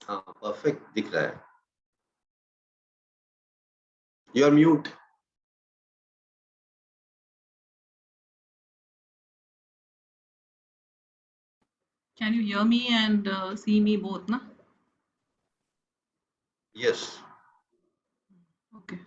हाँ, परफेक्ट दिख रहा है। You are mute. Can you hear me and see me both, na? Yes. Okay.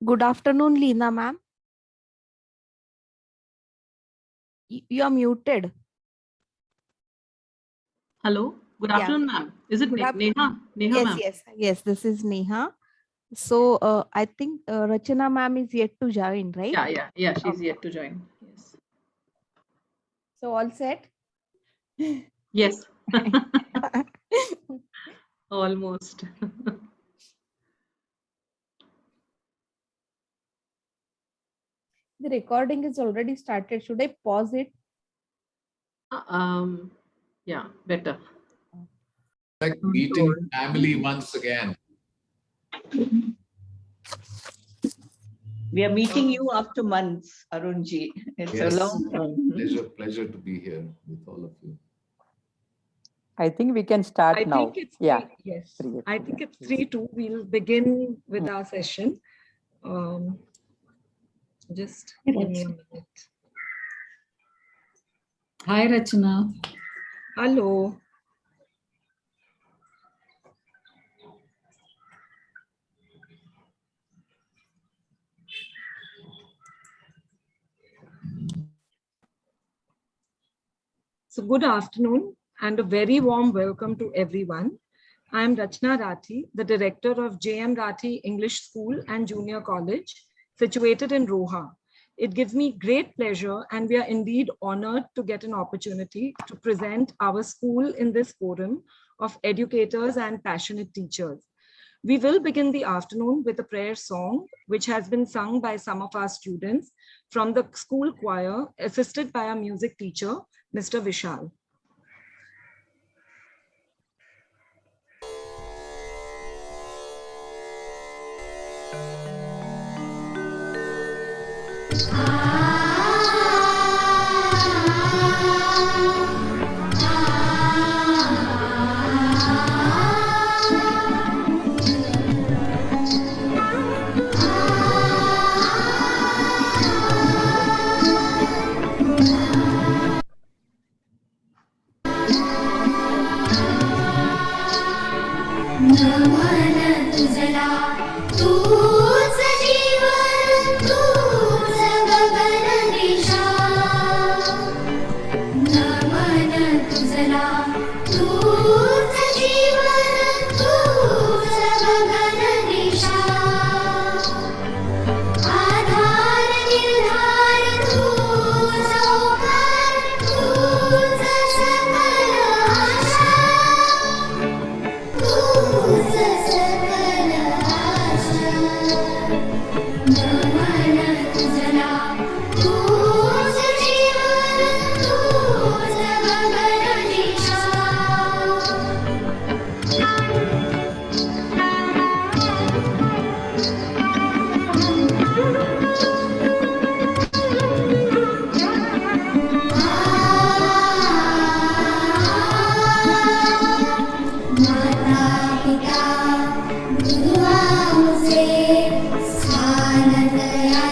Good afternoon, Leena ma'am. You are muted. Hello. Good Yeah. afternoon, ma'am. Is it Good Neha? Neha, ma'am. Yes, this is Neha. So I think Rachana ma'am is yet to join, right? Yeah. She's Okay. yet to join. Yes. So all set? Yes. Almost. The recording is already started. Should I pause it? Yeah, better. Like meeting family once again. We are meeting you after months, Arunji. It's Yes. a long time. Pleasure to be here with all of you. I think we can start now. Think it's yeah. three, yes. Three, I think it's 3-2. We'll begin with our session. Just give me a minute. Hi, Rachana. Hello. So good afternoon and a very warm welcome to everyone. I am Rachna Rathi, the director of JM Rathi English School and Junior College, situated in Roha. It gives me great pleasure and we are indeed honored to get an opportunity to present our school in this forum of educators and passionate teachers. We will begin the afternoon with a prayer song, which has been sung by some of our students from the school choir, assisted by our music teacher, Mr. Vishal. Thank you.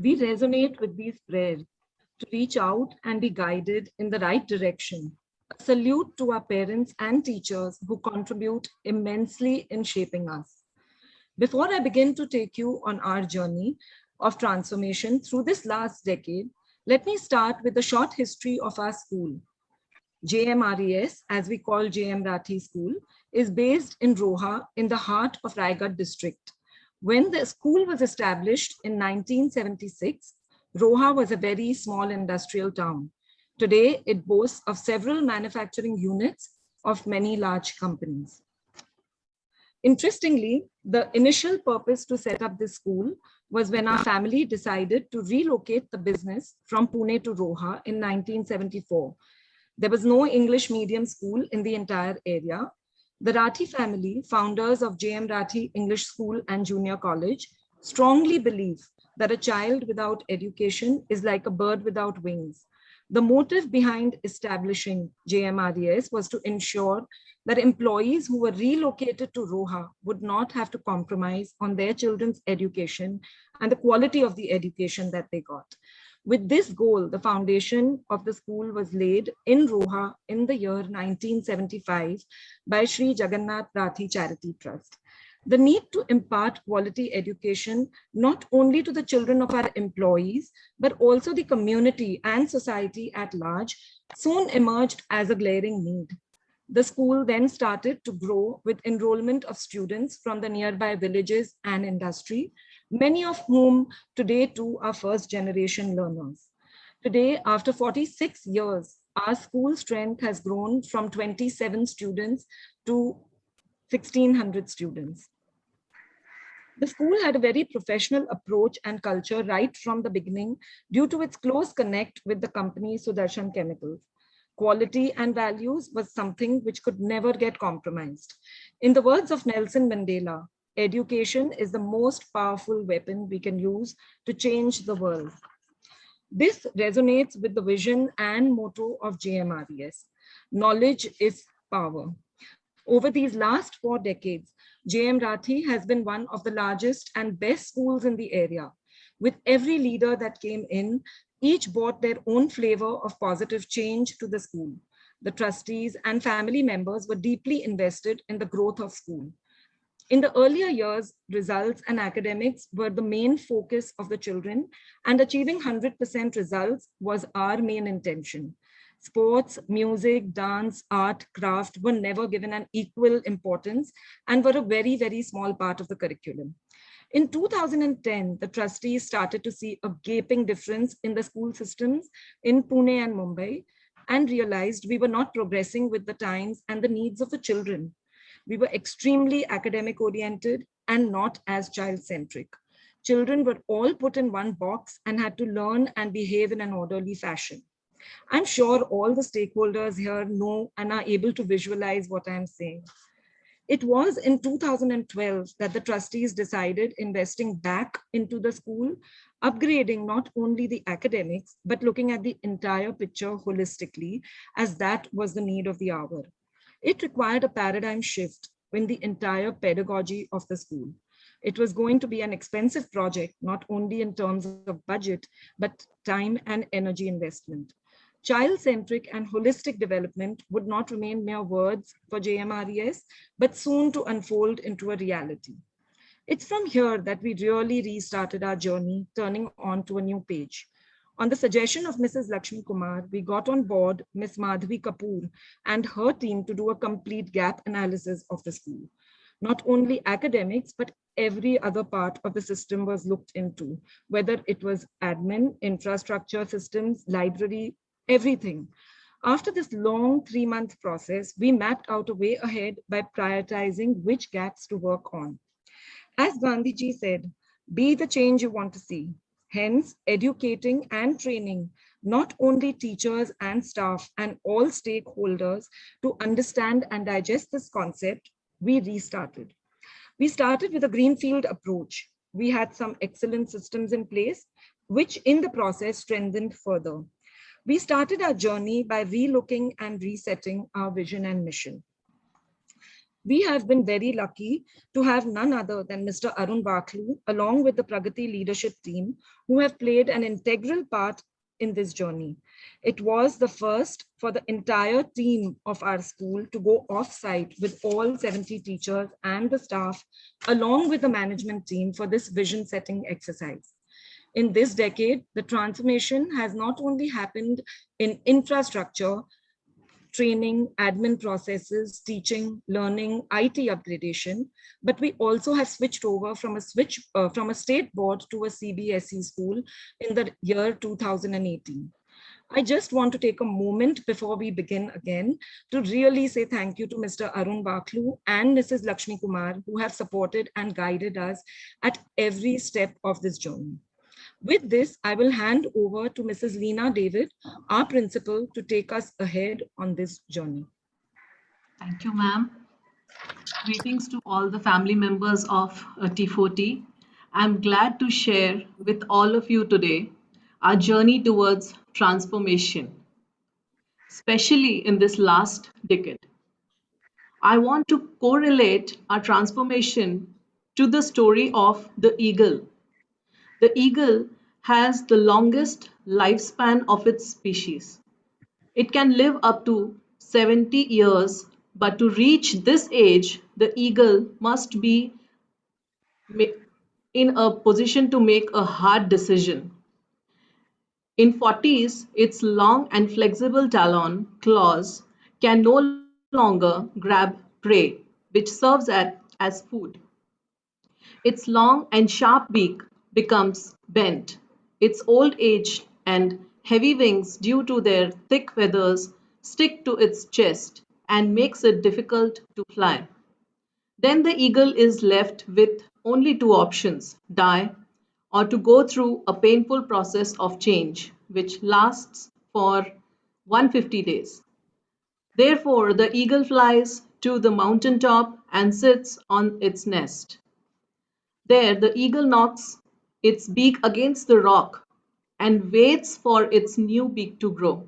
We resonate with these prayers to reach out and be guided in the right direction. A salute to our parents and teachers who contribute immensely in shaping us. Before I begin to take you on our journey of transformation through this last decade, let me start with a short history of our school. JMRES, as we call JM Rathi School, is based in Roha in the heart of Raigad district. When the school was established in 1976, Roha was a very small industrial town. Today, it boasts of several manufacturing units of many large companies. Interestingly, the initial purpose to set up this school was when our family decided to relocate the business from Pune to Roha in 1974. There was no English medium school in the entire area. The Rathi family, founders of JM Rathi English School and Junior College, strongly believe that a child without education is like a bird without wings. The motive behind establishing JMRES was to ensure that employees who were relocated to Roha would not have to compromise on their children's education and the quality of the education that they got. With this goal, the foundation of the school was laid in Roha in the year 1975 by Sri Jagannath Rathi Charity Trust. The need to impart quality education not only to the children of our employees, but also the community and society at large soon emerged as a glaring need. The school then started to grow with enrollment of students from the nearby villages and industry, many of whom today too are first generation learners. Today, after 46 years, our school strength has grown from 27 students to 1,600 students. The school had a very professional approach and culture right from the beginning due to its close connect with the company Sudarshan Chemicals. Quality and values was something which could never get compromised. In the words of Nelson Mandela, education is the most powerful weapon we can use to change the world. This resonates with the vision and motto of JMRES. Knowledge is power. Over these last 4 decades, JM Rathi has been one of the largest and best schools in the area. With every leader that came in, each brought their own flavor of positive change to the school. The trustees and family members were deeply invested in the growth of school. In the earlier years, results and academics were the main focus of the children, and achieving 100% results was our main intention. Sports, music, dance, art, craft were never given an equal importance and were a very, very small part of the curriculum. In 2010, the trustees started to see a gaping difference in the school systems in Pune and Mumbai and realized we were not progressing with the times and the needs of the children. We were extremely academic oriented and not as child-centric. Children were all put in one box and had to learn and behave in an orderly fashion. I'm sure all the stakeholders here know and are able to visualize what I'm saying. It was in 2012 that the trustees decided investing back into the school, upgrading not only the academics, but looking at the entire picture holistically, as that was the need of the hour. It required a paradigm shift in the entire pedagogy of the school. It was going to be an expensive project, not only in terms of budget, but time and energy investment. Child-centric and holistic development would not remain mere words for JMRES, but soon to unfold into a reality. It's from here that we really restarted our journey, turning on to a new page. On the suggestion of Mrs. Lakshmi Kumar, we got on board Ms. Madhavi Kapoor and her team to do a complete gap analysis of the school. Not only academics, but every other part of the system was looked into, whether it was admin, infrastructure systems, library, everything. After this long 3-month process, we mapped out a way ahead by prioritizing which gaps to work on. As Gandhiji said, be the change you want to see. Hence, educating and training not only teachers and staff and all stakeholders to understand and digest this concept, we restarted. We started with a greenfield approach. We had some excellent systems in place, which in the process strengthened further. We started our journey by relooking and resetting our vision and mission. We have been very lucky to have none other than Mr. Arun Baklu, along with the Pragati leadership team, who have played an integral part in this journey. It was the first for the entire team of our school to go off-site with all 70 teachers and the staff, along with the management team, for this vision setting exercise. In this decade, the transformation has not only happened in infrastructure, training, admin processes, teaching, learning, IT upgradation, but we also have switched over from a state board to a CBSE school in the year 2018. I just want to take a moment before we begin again to really say thank you to Mr. Arun Baklu and Mrs. Lakshmi Kumar, who have supported and guided us at every step of this journey. With this, I will hand over to Mrs. Leena David, our principal, to take us ahead on this journey. Thank you, ma'am. Greetings to all the family members of T40. I'm glad to share with all of you today our journey towards transformation, especially in this last decade. I want to correlate our transformation to the story of the eagle. The eagle has the longest lifespan of its species. It can live up to 70 years, but to reach this age, the eagle must be in a position to make a hard decision. In 40s, its long and flexible talon claws can no longer grab prey, which serves as food. Its long and sharp beak becomes bent. Its old age and heavy wings, due to their thick feathers, stick to its chest and makes it difficult to fly. Then the eagle is left with only two options: die or to go through a painful process of change, which lasts for 150 days. Therefore, the eagle flies to the mountaintop and sits on its nest. There, the eagle knocks its beak against the rock and waits for its new beak to grow.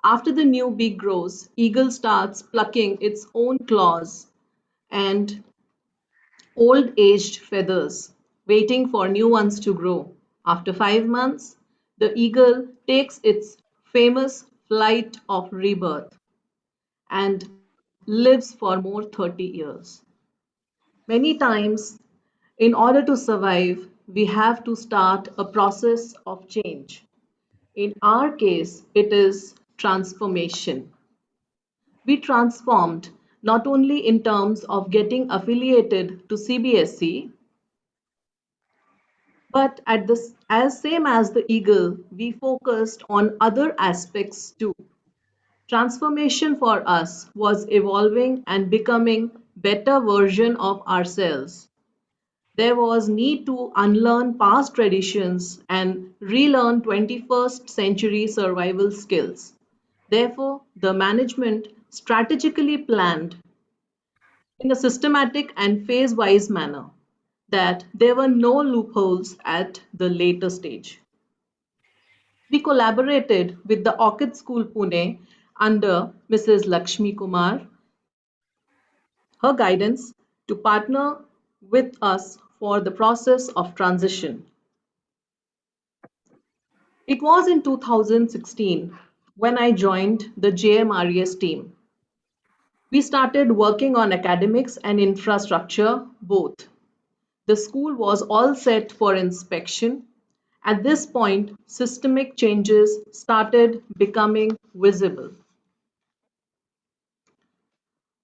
After the new beak grows, eagle starts plucking its own claws and old-aged feathers, waiting for new ones to grow. After 5 months, the eagle takes its famous flight of rebirth and lives for more 30 years. Many times, in order to survive, we have to start a process of change. In our case, it is transformation. We transformed not only in terms of getting affiliated to CBSE, but as same as the eagle, we focused on other aspects too. Transformation for us was evolving and becoming better version of ourselves. There was need to unlearn past traditions and relearn 21st century survival skills. Therefore, the management strategically planned in a systematic and phase-wise manner that there were no loopholes at the later stage. We collaborated with the Orchid School Pune under Mrs. Lakshmi Kumar, her guidance to partner with us for the process of transition. It was in 2016 when I joined the JMRES team. We started working on academics and infrastructure both. The school was all set for inspection. At this point, systemic changes started becoming visible.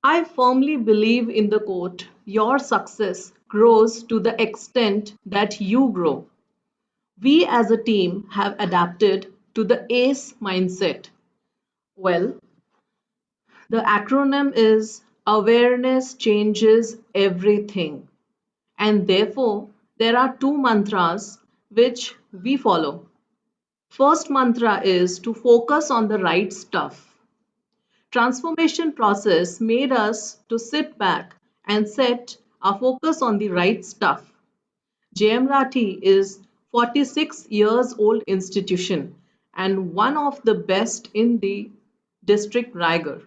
I firmly believe in the quote, "Your success grows to the extent that you grow." We as a team have adapted to the ACE mindset. Well, the acronym is Awareness Changes Everything. And therefore, there are two mantras which we follow. First mantra is to focus on the right stuff. Transformation process made us to sit back and set our focus on the right stuff. JM Rathi is 46 years old institution and one of the best in the district Raigad.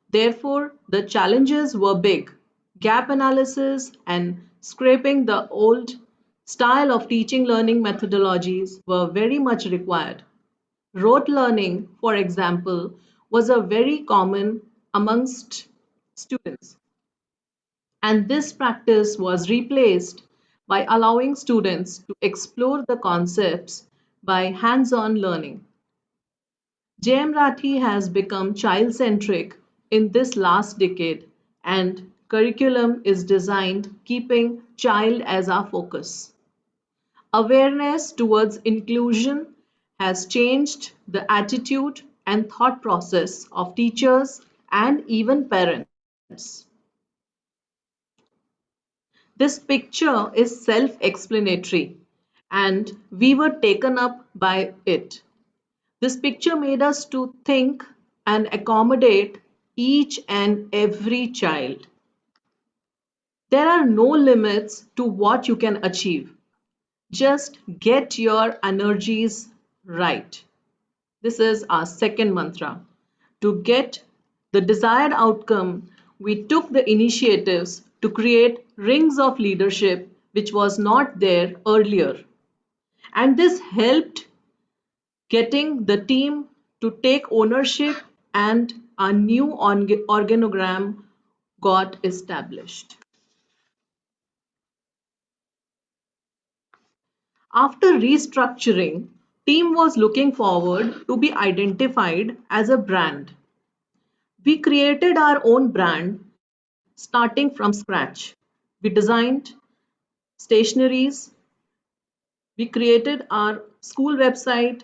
Therefore, the challenges were big. Gap analysis and scraping the old style of teaching learning methodologies were very much required. Rote learning, for example, was a very common amongst students, and this practice was replaced by allowing students to explore the concepts by hands-on learning. JM Rathi has become child-centric in this last decade, and curriculum is designed keeping child as our focus. Awareness towards inclusion has changed the attitude and thought process of teachers and even parents. This picture is self-explanatory, and we were taken up by it. This picture made us to think and accommodate each and every child. There are no limits to what you can achieve. Just get your energies right. This is our second mantra. To get the desired outcome, we took the initiatives to create rings of leadership, which was not there earlier. And this helped getting the team to take ownership, and a new organogram got established. After restructuring, team was looking forward to be identified as a brand. We created our own brand starting from scratch. We designed stationaries, we created our school website.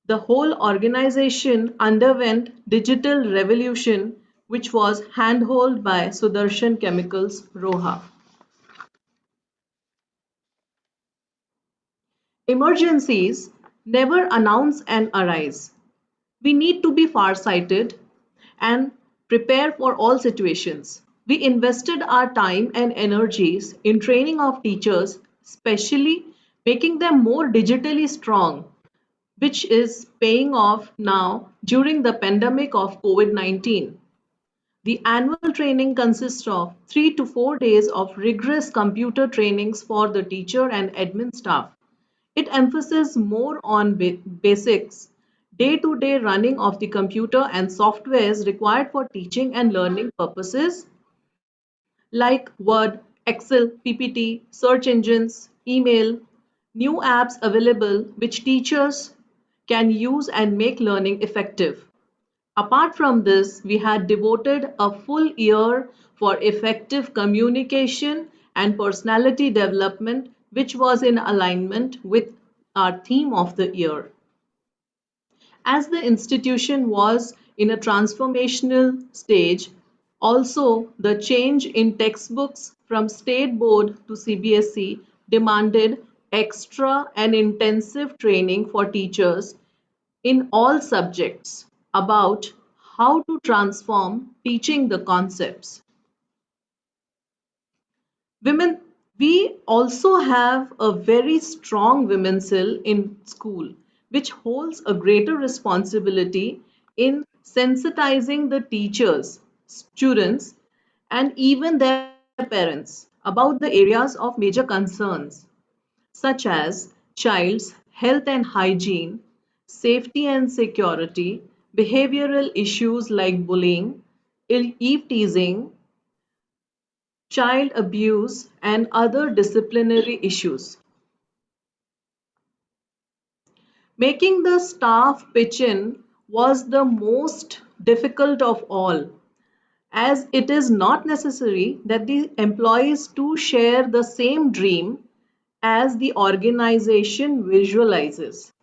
The whole organization underwent digital revolution, which was handheld by Sudarshan Chemicals Roha. Emergencies never announce and arise. We need to be far-sighted and prepare for all situations. We invested our time and energies in training of teachers, especially making them more digitally strong, which is paying off now during the pandemic of COVID-19. The annual training consists of 3 to 4 days of rigorous computer trainings for the teacher and admin staff. It emphasizes more on basics, day-to-day running of the computer and softwares required for teaching and learning purposes like Word, Excel, PPT, search engines, email, new apps available which teachers can use and make learning effective. Apart from this, we had devoted a full year for effective communication and personality development, which was in alignment with our theme of the year. As the institution was in a transformational stage, also the change in textbooks from state board to CBSE demanded extra and intensive training for teachers in all subjects about how to transform teaching the concepts. Women, we also have a very strong women's cell in school, which holds a greater responsibility in sensitizing the teachers, students, and even their parents about the areas of major concerns, such as child's health and hygiene, safety and security, behavioral issues like bullying, eve teasing, child abuse, and other disciplinary issues. Making the staff pitch in was the most difficult of all, as it is not necessary that the employees to share the same dream as the organization visualizes.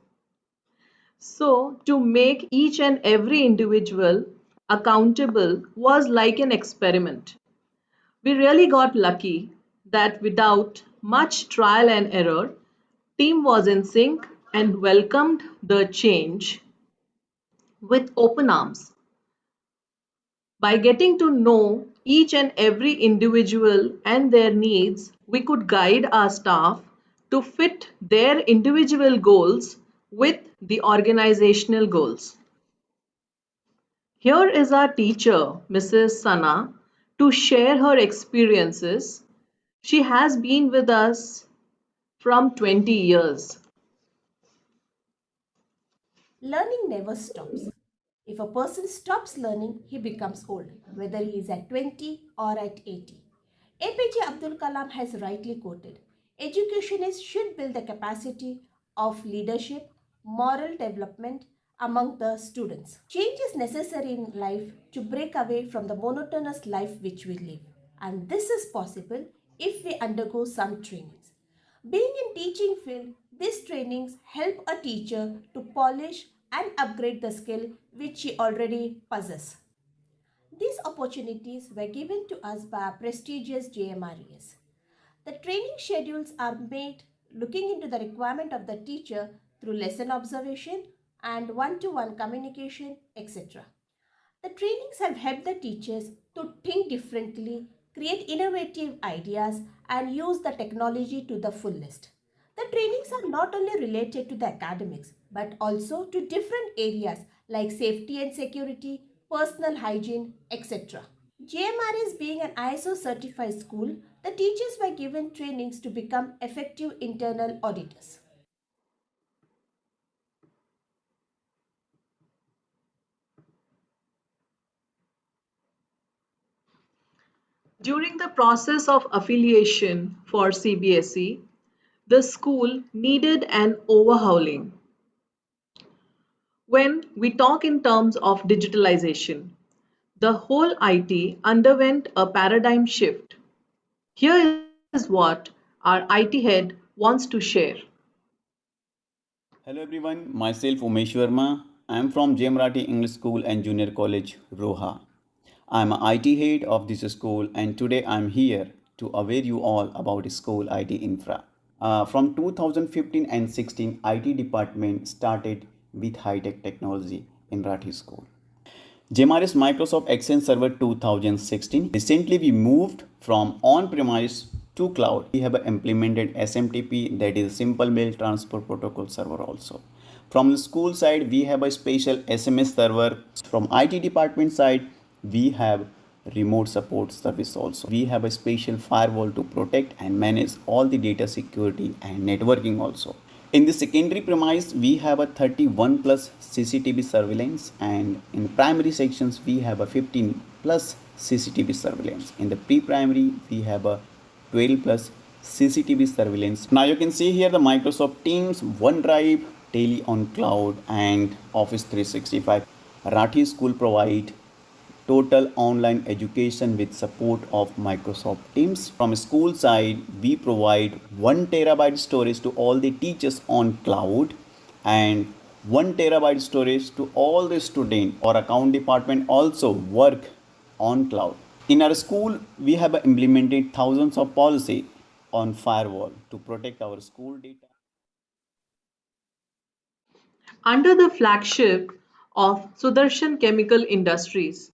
So, to make each and every individual accountable was like an experiment. We really got lucky that without much trial and error, team was in sync and welcomed the change with open arms. By getting to know each and every individual and their needs, we could guide our staff to fit their individual goals with the organizational goals. Here is our teacher, Mrs. Sana, to share her experiences. She has been with us from 20 years. Learning never stops. If a person stops learning, he becomes old, whether he is at 20 or at 80. APJ Abdul Kalam has rightly quoted, education should build the capacity of leadership, moral development among the students. Change is necessary in life to break away from the monotonous life which we live. And this is possible if we undergo some trainings. Being in teaching field, these trainings help a teacher to polish and upgrade the skill which he already possesses. These opportunities were given to us by our prestigious JMRES. The training schedules are made looking into the requirement of the teacher through lesson observation and one-to-one communication, etc. The trainings have helped the teachers to think differently, create innovative ideas, and use the technology to the fullest. The trainings are not only related to the academics but also to different areas like safety and security, personal hygiene, etc. JMRS being an ISO certified school, the teachers were given trainings to become effective internal auditors. During the process of affiliation for CBSE, the school needed an overhauling. When we talk in terms of digitalization, the whole IT underwent a paradigm shift. Here is what our IT head wants to share. Hello everyone, myself Umesh Verma. I am from J.M. Rathi English School and Junior College, Roha. I am an IT head of this school and today I am here to aware you all about school IT infra. From 2015 and 16, IT department started with high-tech technology in Rathi School. JMRS Microsoft Exchange Server 2016. Recently, we moved from on-premise to cloud. We have implemented SMTP, that is Simple Mail Transfer Protocol server also. From the school side, we have a special SMS server. From IT department side, we have remote support service also. We have a special firewall to protect and manage all the data security and networking also. In the secondary premise, we have a 31 plus CCTV surveillance, and in primary sections, we have a 15 plus CCTV surveillance. In the pre-primary, we have a 12 plus CCTV surveillance. Now you can see here the Microsoft Teams, OneDrive, Tele on Cloud, and Office 365. Rathi School provide total online education with support of Microsoft Teams. From school side, we provide 1 terabyte storage to all the teachers on cloud and 1 terabyte storage to all the student or account department also work on cloud. In our school, we have implemented thousands of policy on firewall to protect our school data. Under the flagship of Sudarshan Chemical Industries,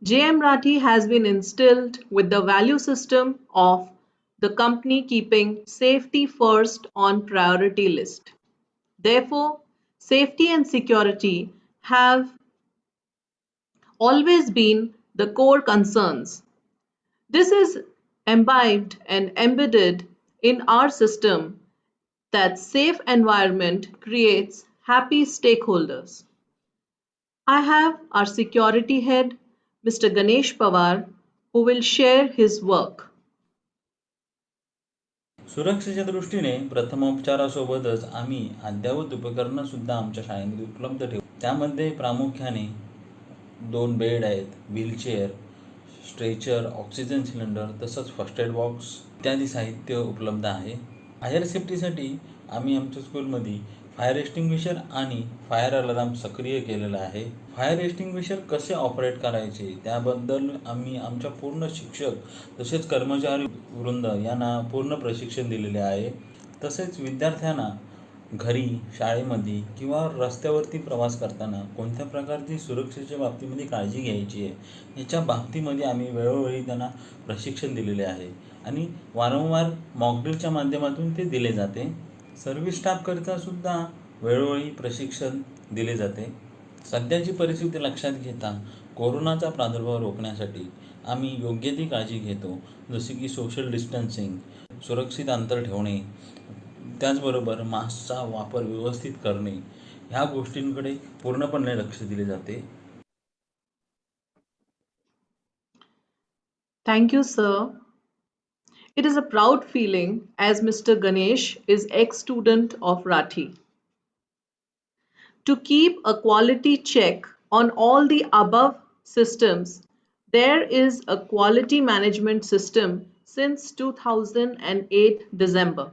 JM Rathi has been instilled with the value system of the company keeping safety first on priority list. Therefore, safety and security have always been the core concerns. This is imbibed and embedded in our system that safe environment creates happy stakeholders. I have our security head, Mr. Ganesh Pawar, who will share his work. सुरक्षेच्या दृष्टीने प्रथमोपचारासोबतच आम्ही अद्ययावत उपकरणं सुद्धा आमच्या शाळेमध्ये उपलब्ध ठेवू. त्यामध्ये प्रामुख्याने 2 बेड आहेत, व्हीलचेअर, स्ट्रेचर, ऑक्सिजन सिलेंडर तसंच फर्स्ट एड बॉक्स इत्यादी साहित्य उपलब्ध आहे. फायर सेफ्टीसाठी आम्ही आमच्या स्कूलमध्ये फायर एक्स्टिंग्विशर आणि फायर अलार्म सक्रिय केलेला आहे. फायर एक्स्टिंग्विशर कसे ऑपरेट करायचे त्याबद्दल आम्ही आमच्या पूर्ण शिक्षक तसेच कर्मचारी वृंद यांना पूर्ण प्रशिक्षण दिलेले आहे. तसेच विद्यार्थ्यांना घरी, शाळेमध्ये किंवा रस्त्यावरती प्रवास करताना कोणत्या प्रकारची सुरक्षेच्या बाबतीमध्ये काळजी घ्यायची आहे याच्या बाबतीमध्ये आम्ही वेळोवेळी त्यांना प्रशिक्षण दिलेले आहे आणि वारंवार मॉकड्रिलच्या माध्यमातून ते दिले जाते. सर्व्हिस स्टाफकरिता सुद्धा वेळोवेळी प्रशिक्षण दिले जाते. सध्याची परिस्थिती लक्षात घेता कोरोनाचा प्रादुर्भाव रोखण्यासाठी आम्ही योग्य ती काळजी घेतो, जसे की सोशल डिस्टन्सिंग, सुरक्षित अंतर ठेवणे, त्याचबरोबर मास्कचा वापर व्यवस्थित करणे, ह्या गोष्टींकडे पूर्णपणे लक्ष दिले जाते. Thank you, sir. It is a proud feeling as Mr. Ganesh is ex-student of Rathi to keep a quality check on all the above systems. There is a quality management system since 2008 December.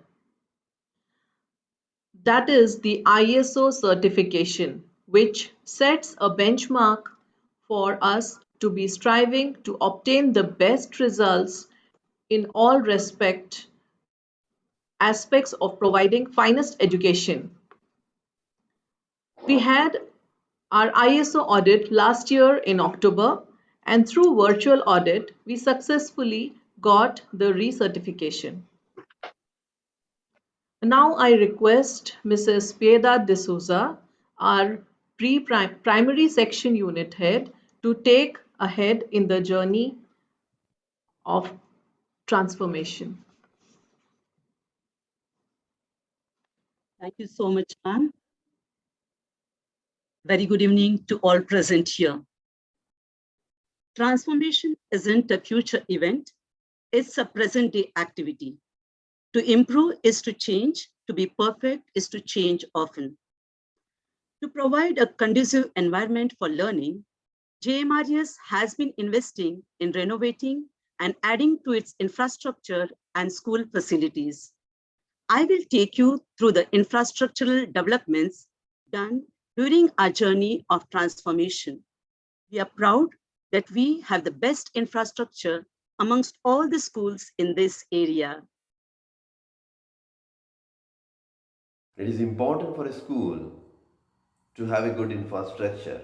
That is the ISO certification, which sets a benchmark for us to be striving to obtain the best results in all aspects of providing finest education. We had our ISO audit last year in October, and through virtual audit, we successfully got the recertification. Now I request Mrs. Piedad D'Souza, our primary section unit head, to take ahead in the journey of transformation. Thank you so much, ma'am. Very good evening to all present here. Transformation isn't a future event, it's a present day activity. To improve is to change, to be perfect is to change often. To provide a conducive environment for learning, JMRS has been investing in renovating and adding to its infrastructure and school facilities. I will take you through the infrastructural developments done during our journey of transformation. We are proud that we have the best infrastructure amongst all the schools in this area. It is important for a school to have a good infrastructure,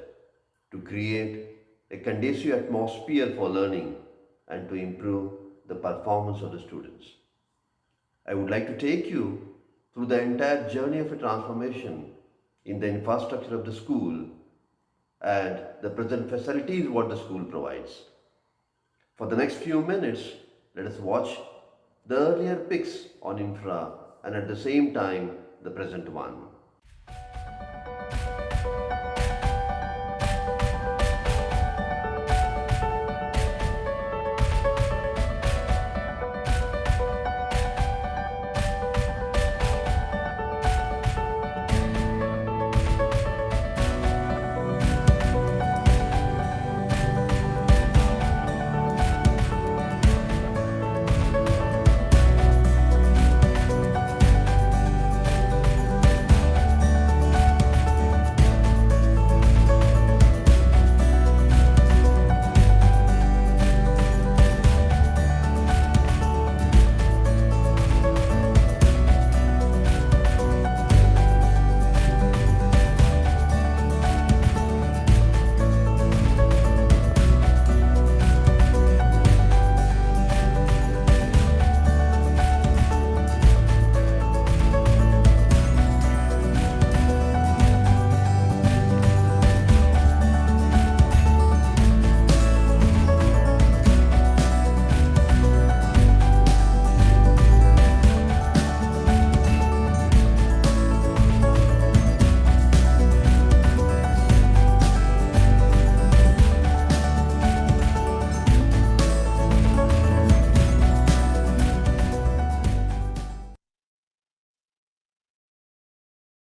to create a conducive atmosphere for learning and to improve the performance of the students. I would like to take you through the entire journey of a transformation in the infrastructure of the school and the present facilities what the school provides. For the next few minutes, let us watch the earlier pics on infra and at the same time the present one.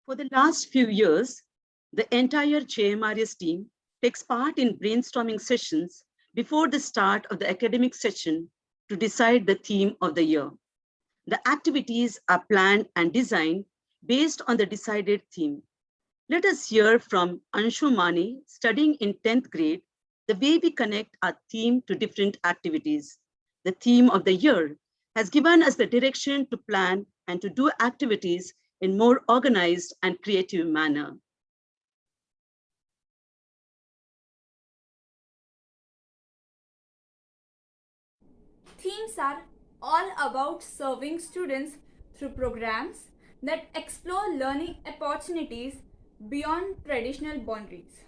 For the last few years, the entire JMRS team takes part in brainstorming sessions before the start of the academic session to decide the theme of the year. The activities are planned and designed based on the decided theme. Let us hear from Anshu Mani, studying in 10th grade, the way we connect our theme to different activities. The theme of the year has given us the direction to plan and to do activities in more organized and creative manner. Themes are all about serving students through programs that explore learning opportunities beyond traditional boundaries.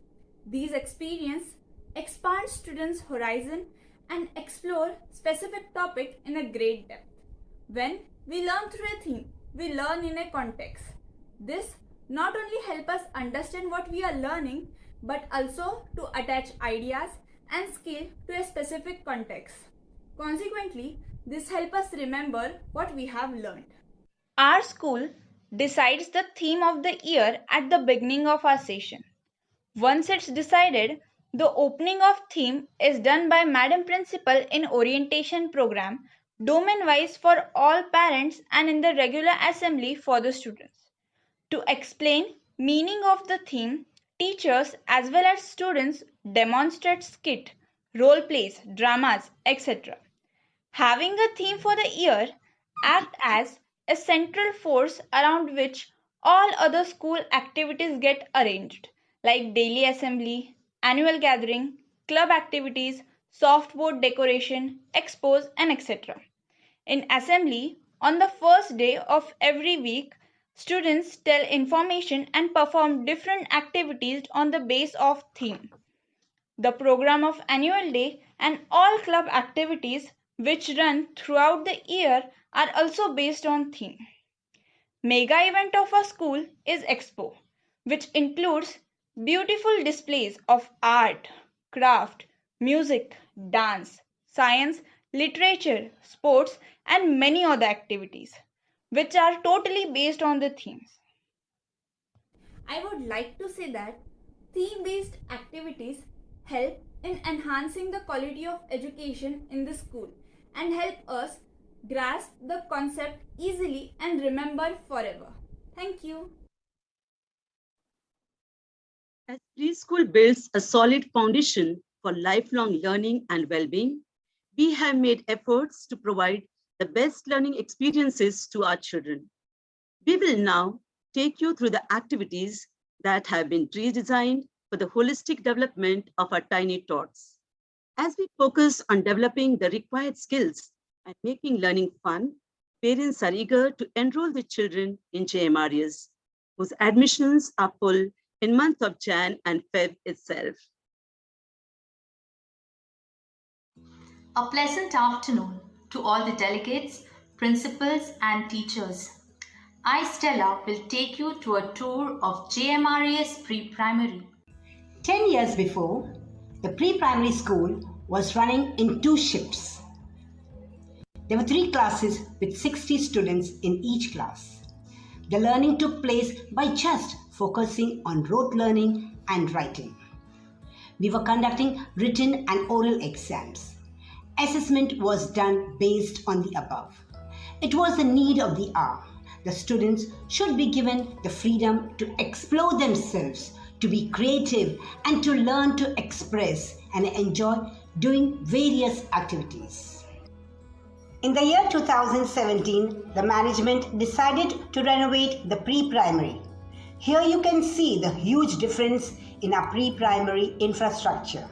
These experiences expand students' horizon and explore specific topic in a great depth. When we learn through a theme, we learn in a context. This not only helps us understand what we are learning, but also to attach ideas and skill to a specific context. Consequently, this helps us remember what we have learned. Our school decides the theme of the year at the beginning of our session. Once it's decided, the opening of theme is done by Madam Principal in orientation program, domain wise for all parents and in the regular assembly for the students. To explain meaning of the theme, teachers as well as students demonstrate skit, role plays, dramas, etc. Having a theme for the year act as a central force around which all other school activities get arranged, like daily assembly, annual gathering, club activities, softboard decoration, expos, and etc. In assembly, on the first day of every week, students tell information and perform different activities on the base of theme. The program of annual day and all club activities which run throughout the year are also based on theme. Mega event of our school is Expo, which includes beautiful displays of art, craft, music, dance, science, literature, sports, and many other activities, which are totally based on the themes. I would like to say that theme-based activities help in enhancing the quality of education in the school and help us grasp the concept easily and remember forever. Thank you. As preschool builds a solid foundation for lifelong learning and well-being, we have made efforts to provide the best learning experiences to our children. We will now take you through the activities that have been redesigned for the holistic development of our tiny tots. As we focus on developing the required skills and making learning fun, parents are eager to enroll their children in JMRES, whose admissions are full in month of Jan and Feb itself. A pleasant afternoon to all the delegates, principals and teachers. I, Stella, will take you to a tour of JMRES Pre-Primary. 10 years before, the pre-primary school was running in 2 shifts. There were 3 classes with 60 students in each class. The learning took place by just focusing on rote learning and writing. We were conducting written and oral exams. Assessment was done based on the above. It was the need of the hour. The students should be given the freedom to explore themselves, to be creative, and to learn to express and enjoy doing various activities. In the year 2017, the management decided to renovate the pre-primary. Here you can see the huge difference in our pre-primary infrastructure.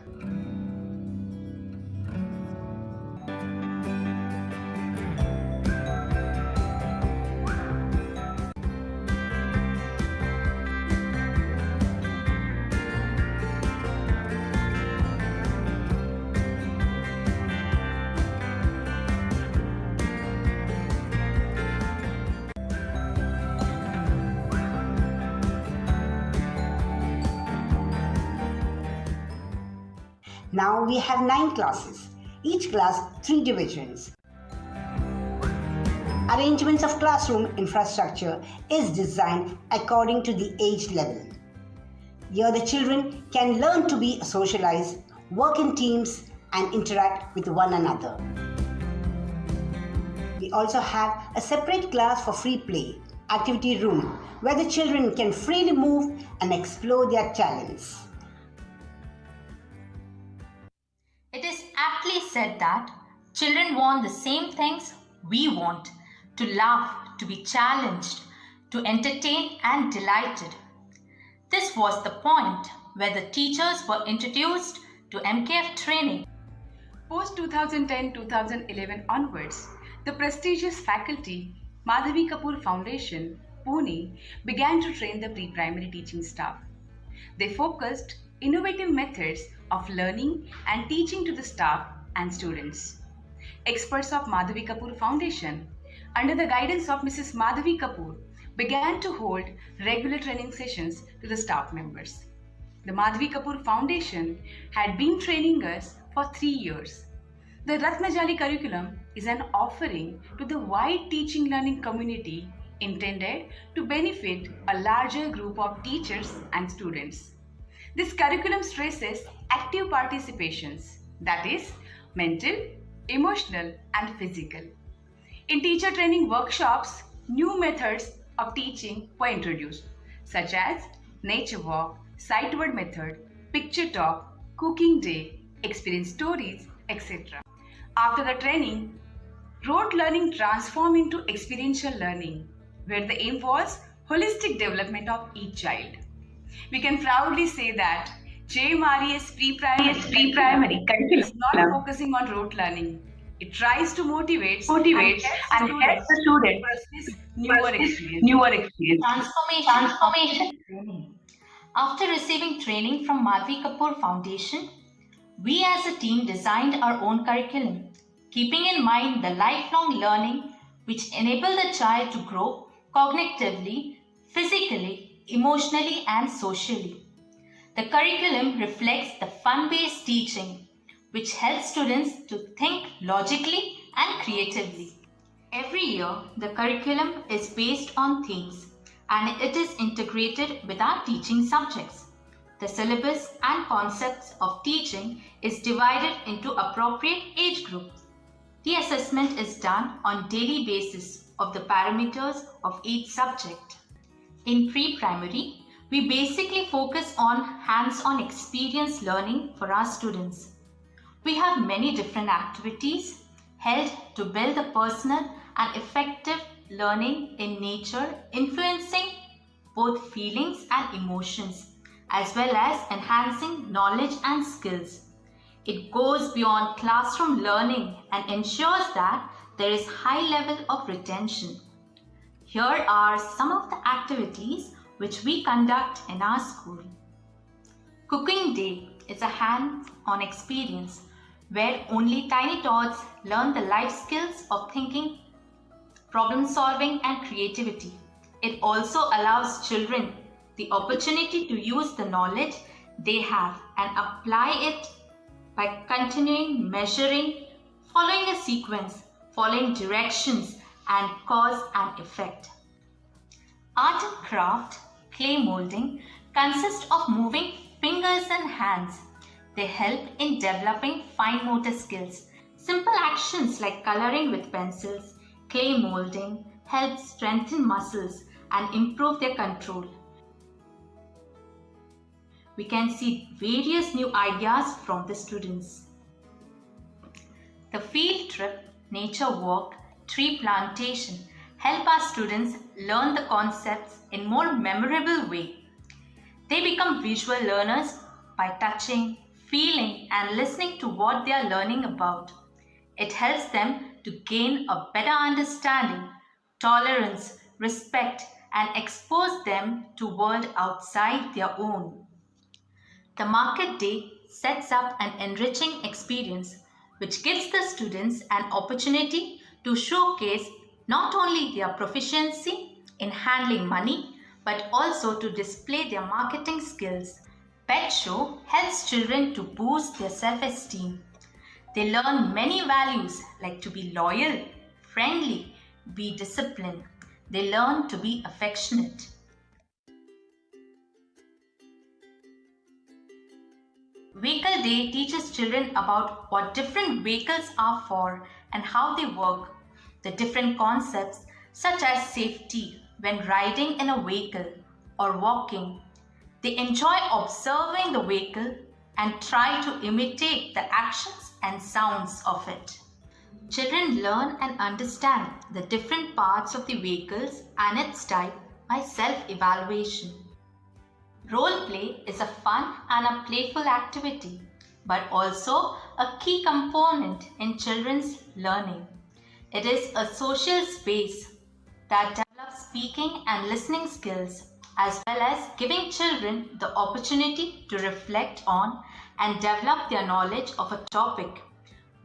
Now we have 9 classes, each class 3 divisions. Arrangements of classroom infrastructure is designed according to the age level. Here the children can learn to be socialized, work in teams and interact with one another. We also have a separate class for free play, activity room, where the children can freely move and explore their talents. It is aptly said that children want the same things we want: to laugh, to be challenged, to entertain and delighted. This was the point where the teachers were introduced to MKF training. Post 2010-2011 onwards, the prestigious faculty Madhavi Kapoor Foundation, Pune, began to train the pre-primary teaching staff. They focused innovative methods of learning and teaching to the staff and students. Experts of Madhavi Kapoor Foundation, under the guidance of Mrs. Madhavi Kapoor, began to hold regular training sessions to the staff members. The Madhavi Kapoor Foundation had been training us for 3 years. The Ratnajali curriculum is an offering to the wide teaching learning community intended to benefit a larger group of teachers and students. This curriculum stresses active participations, that is, mental, emotional, and physical. In teacher training workshops, new methods of teaching were introduced, such as nature walk, sight word method, picture talk, cooking day, experience stories, etc. After the training, rote learning transformed into experiential learning, where the aim was holistic development of each child. We can proudly say that JMRE's pre-primary curriculum is not focusing on rote learning. It tries to motivate and help the student pursue newer experience. Transformation. After receiving training from Madhavi Kapoor Foundation, we as a team designed our own curriculum, keeping in mind the lifelong learning which enable the child to grow cognitively, physically, emotionally, and socially. The curriculum reflects the fun-based teaching, which helps students to think logically and creatively. Every year, the curriculum is based on themes and it is integrated with our teaching subjects. The syllabus and concepts of teaching is divided into appropriate age groups. The assessment is done on daily basis of the parameters of each subject. In pre-primary, we basically focus on hands-on experience learning for our students. We have many different activities held to build the personal and effective learning in nature, influencing both feelings and emotions, as well as enhancing knowledge and skills. It goes beyond classroom learning and ensures that there is high level of retention. Here are some of the activities which we conduct in our school. Cooking Day is a hands-on experience where only tiny tots learn the life skills of thinking, problem solving, and creativity. It also allows children the opportunity to use the knowledge they have and apply it by continuing, measuring, following a sequence, following directions, and cause and effect. Art and craft, clay molding, consist of moving fingers and hands. They help in developing fine motor skills. Simple actions like coloring with pencils, clay molding help strengthen muscles and improve their control. We can see various new ideas from the students. The field trip, nature walk, tree plantation help our students learn the concepts in more memorable way. They become visual learners by touching, feeling, and listening to what they are learning about. It helps them to gain a better understanding, tolerance, respect, and expose them to world outside their own. The market day sets up an enriching experience which gives the students an opportunity to showcase not only their proficiency in handling money but also to display their marketing skills. Pet show helps children to boost their self-esteem. They learn many values like to be loyal, friendly, be disciplined. They learn to be affectionate. Vehicle Day teaches children about what different vehicles are for and how they work. The different concepts such as safety when riding in a vehicle or walking. They enjoy observing the vehicle and try to imitate the actions and sounds of it. Children learn and understand the different parts of the vehicles and its type by self-evaluation. Role play is a fun and a playful activity, but also a key component in children's learning. It is a social space that develops speaking and listening skills as well as giving children the opportunity to reflect on and develop their knowledge of a topic,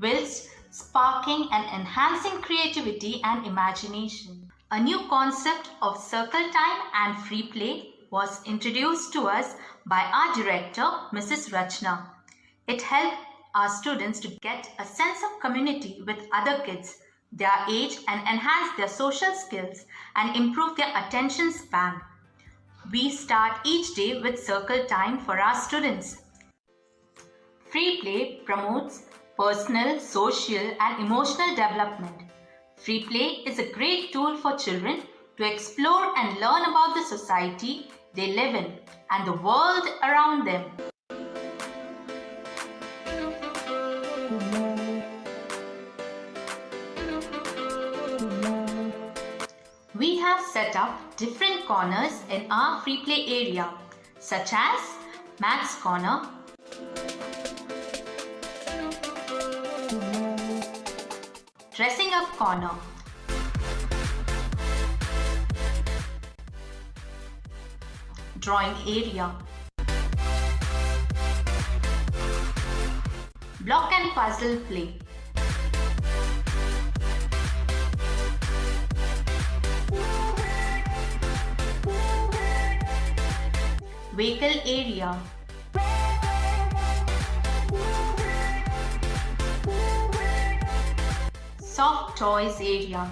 whilst sparking and enhancing creativity and imagination. A new concept of circle time and free play was introduced to us by our director, Mrs. Rachna. It helped our students to get a sense of community with other kids their age and enhance their social skills and improve their attention span. We start each day with circle time for our students. Free play promotes personal, social, and emotional development. Free play is a great tool for children to explore and learn about the society they live in and the world around them. We have set up different corners in our free play area, such as Maths Corner, Dressing Up Corner, Drawing Area, Block and Puzzle Play, Vehicle Area, Soft Toys Area,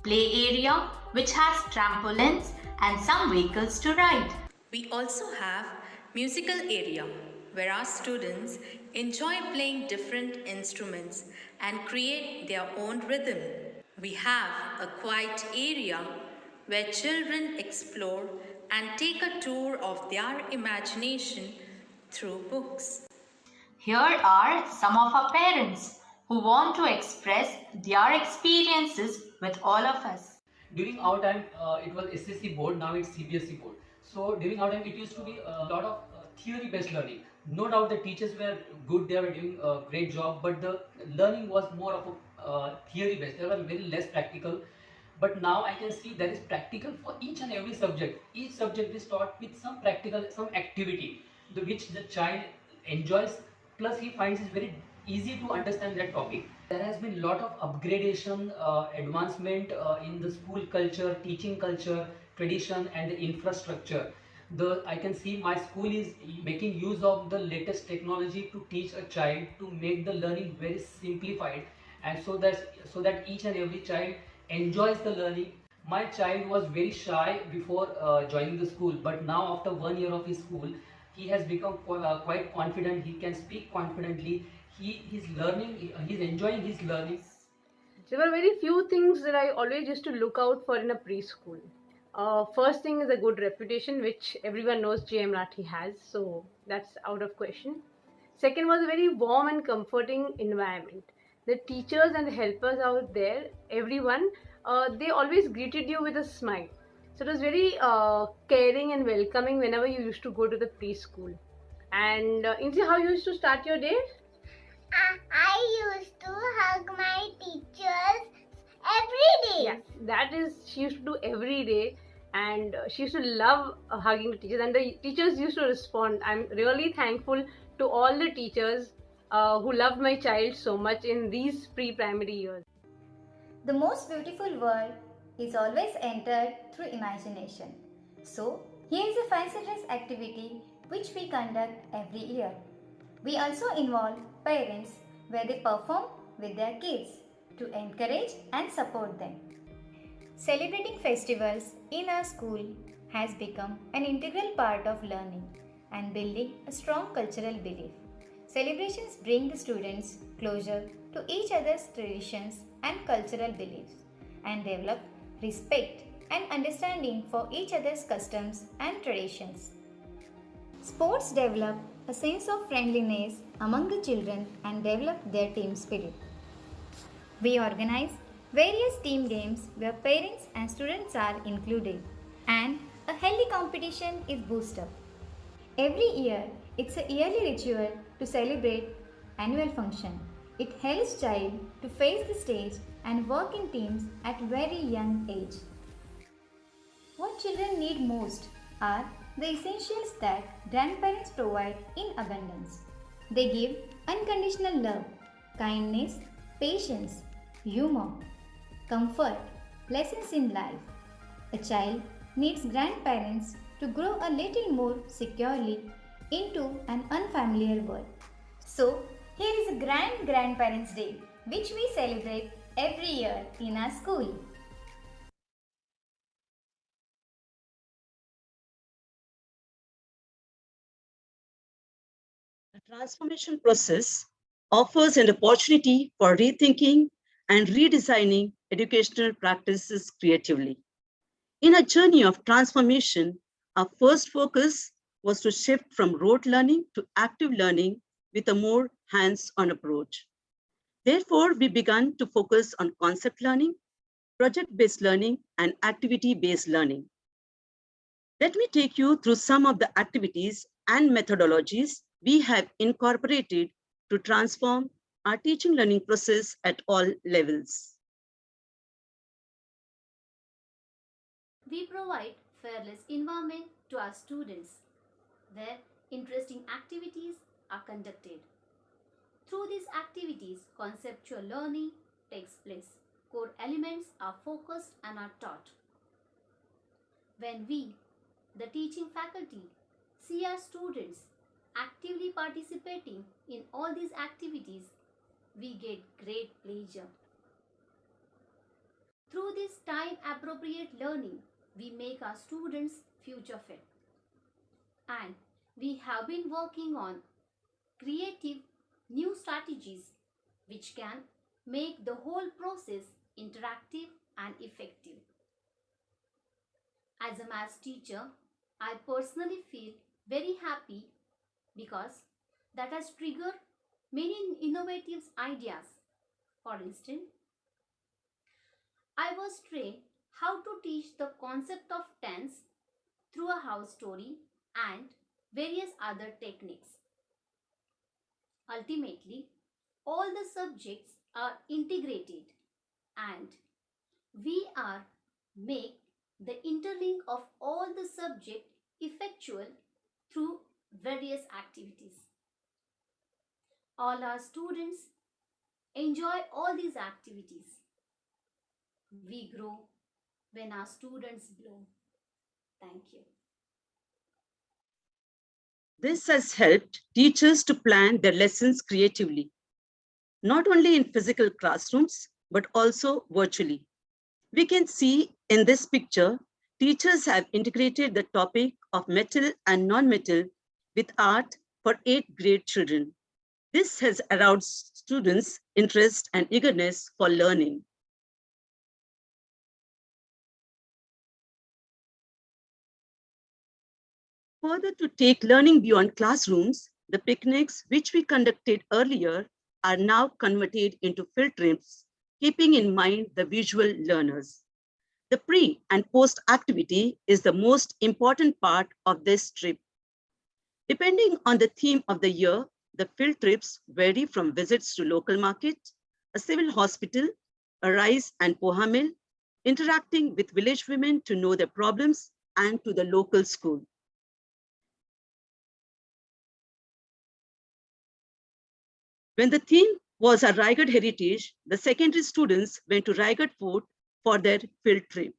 Play Area, which has trampolines and some vehicles to ride. We also have musical area, where our students enjoy playing different instruments and create their own rhythm. We have a quiet area where children explore and take a tour of their imagination through books. Here are some of our parents who want to express their experiences with all of us. During our time, it was SSC board, now it's CBSE board. So during our time, it used to be a lot of theory-based learning. No doubt the teachers were good, they were doing a great job, but the learning was more of a theory-based. They were very less practical. But now I can see that is practical for each and every subject. Each subject is taught with some practical, some activity, which the child enjoys, plus he finds it very easy to understand that topic. There has been a lot of upgradation, advancement in the school culture, teaching culture, tradition and the infrastructure. I can see my school is making use of the latest technology to teach a child, to make the learning very simplified, and so that each and every child enjoys the learning. My child was very shy before joining the school, but now after 1 year of his school, he has become quite confident. He can speak confidently. He's learning. He's enjoying his learning. There were very few things that I always used to look out for in a preschool. First thing is a good reputation, which everyone knows JM Rathi has, so that's out of question. Second was a very warm and comforting environment. The teachers and the helpers out there, everyone, they always greeted you with a smile. So it was very caring and welcoming whenever you used to go to the preschool. And Insi, how you used to start your day? I used to hug my teachers every day. Yes, that is, she used to do every day, and she used to love hugging the teachers, and the teachers used to respond. I'm really thankful to all the teachers who loved my child so much in these pre-primary years. The most beautiful world is always entered through imagination. So, here is a fancy dress activity which we conduct every year. We also involve parents where they perform with their kids to encourage and support them. Celebrating festivals in our school has become an integral part of learning and building a strong cultural belief. Celebrations bring the students closer to each other's traditions and cultural beliefs and develop respect and understanding for each other's customs and traditions. Sports develop a sense of friendliness among the children and develop their team spirit. We organize various team games where parents and students are included, and a healthy competition is boosted up. Every year, it's a yearly ritual to celebrate annual function. It helps child to face the stage and work in teams at very young age. What children need most are the essentials that grandparents provide in abundance. They give unconditional love, kindness, patience, humor, comfort, lessons in life. A child needs grandparents to grow a little more securely into an unfamiliar world. So, here is a grand Grandparents' Day, which we celebrate every year in our school. The transformation process offers an opportunity for rethinking and redesigning educational practices creatively. In a journey of transformation, our first focus was to shift from rote learning to active learning with a more hands-on approach. Therefore, we began to focus on concept learning, project-based learning, and activity-based learning. Let me take you through some of the activities and methodologies we have incorporated to transform our teaching learning process at all levels. We provide fearless environment to our students where interesting activities are conducted. Through these activities, conceptual learning takes place. Core elements are focused and are taught. When we, the teaching faculty, see our students actively participating in all these activities, we get great pleasure. Through this time-appropriate learning, we make our students future fit. And we have been working on creative new strategies which can make the whole process interactive and effective. As a maths teacher, I personally feel very happy because that has triggered many innovative ideas. For instance, I was trained how to teach the concept of tens through a house story and various other techniques. Ultimately, all the subjects are integrated and we are make the interlink of all the subject effectual through various activities. All our students enjoy all these activities. We grow when our students grow. Thank you. This has helped teachers to plan their lessons creatively, not only in physical classrooms, but also virtually. We can see in this picture, teachers have integrated the topic of metal and non-metal with art for 8th grade children. This has aroused students' interest and eagerness for learning. Further, to take learning beyond classrooms, the picnics which we conducted earlier are now converted into field trips, keeping in mind the visual learners. The pre and post activity is the most important part of this trip. Depending on the theme of the year, the field trips vary from visits to local market, a civil hospital, a rice and poha mill, interacting with village women to know their problems, and to the local school. When the theme was our Raigad heritage, the secondary students went to Raigad Fort for their field trip.